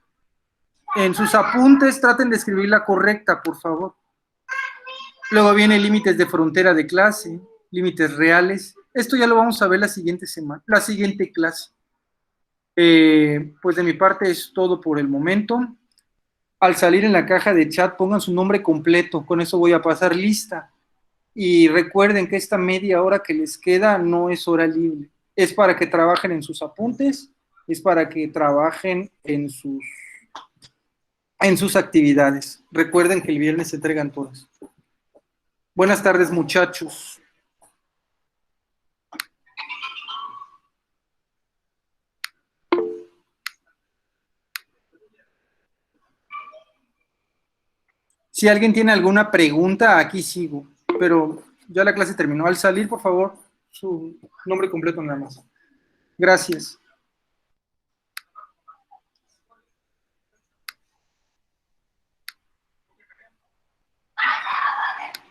En sus apuntes traten de escribirla correcta, por favor. Luego viene límites de frontera de clase, límites reales. Esto ya lo vamos a ver la siguiente clase. Pues de mi parte es todo por el momento. Al salir en la caja de chat pongan su nombre completo, con eso voy a pasar lista. Y recuerden que esta media hora que les queda no es hora libre, es para que trabajen en sus apuntes, es para que trabajen en sus actividades. Recuerden que el viernes se entregan todas. Buenas tardes, muchachos. Si alguien tiene alguna pregunta, aquí sigo, pero ya la clase terminó. Al salir, por favor, su nombre completo nada más. Gracias.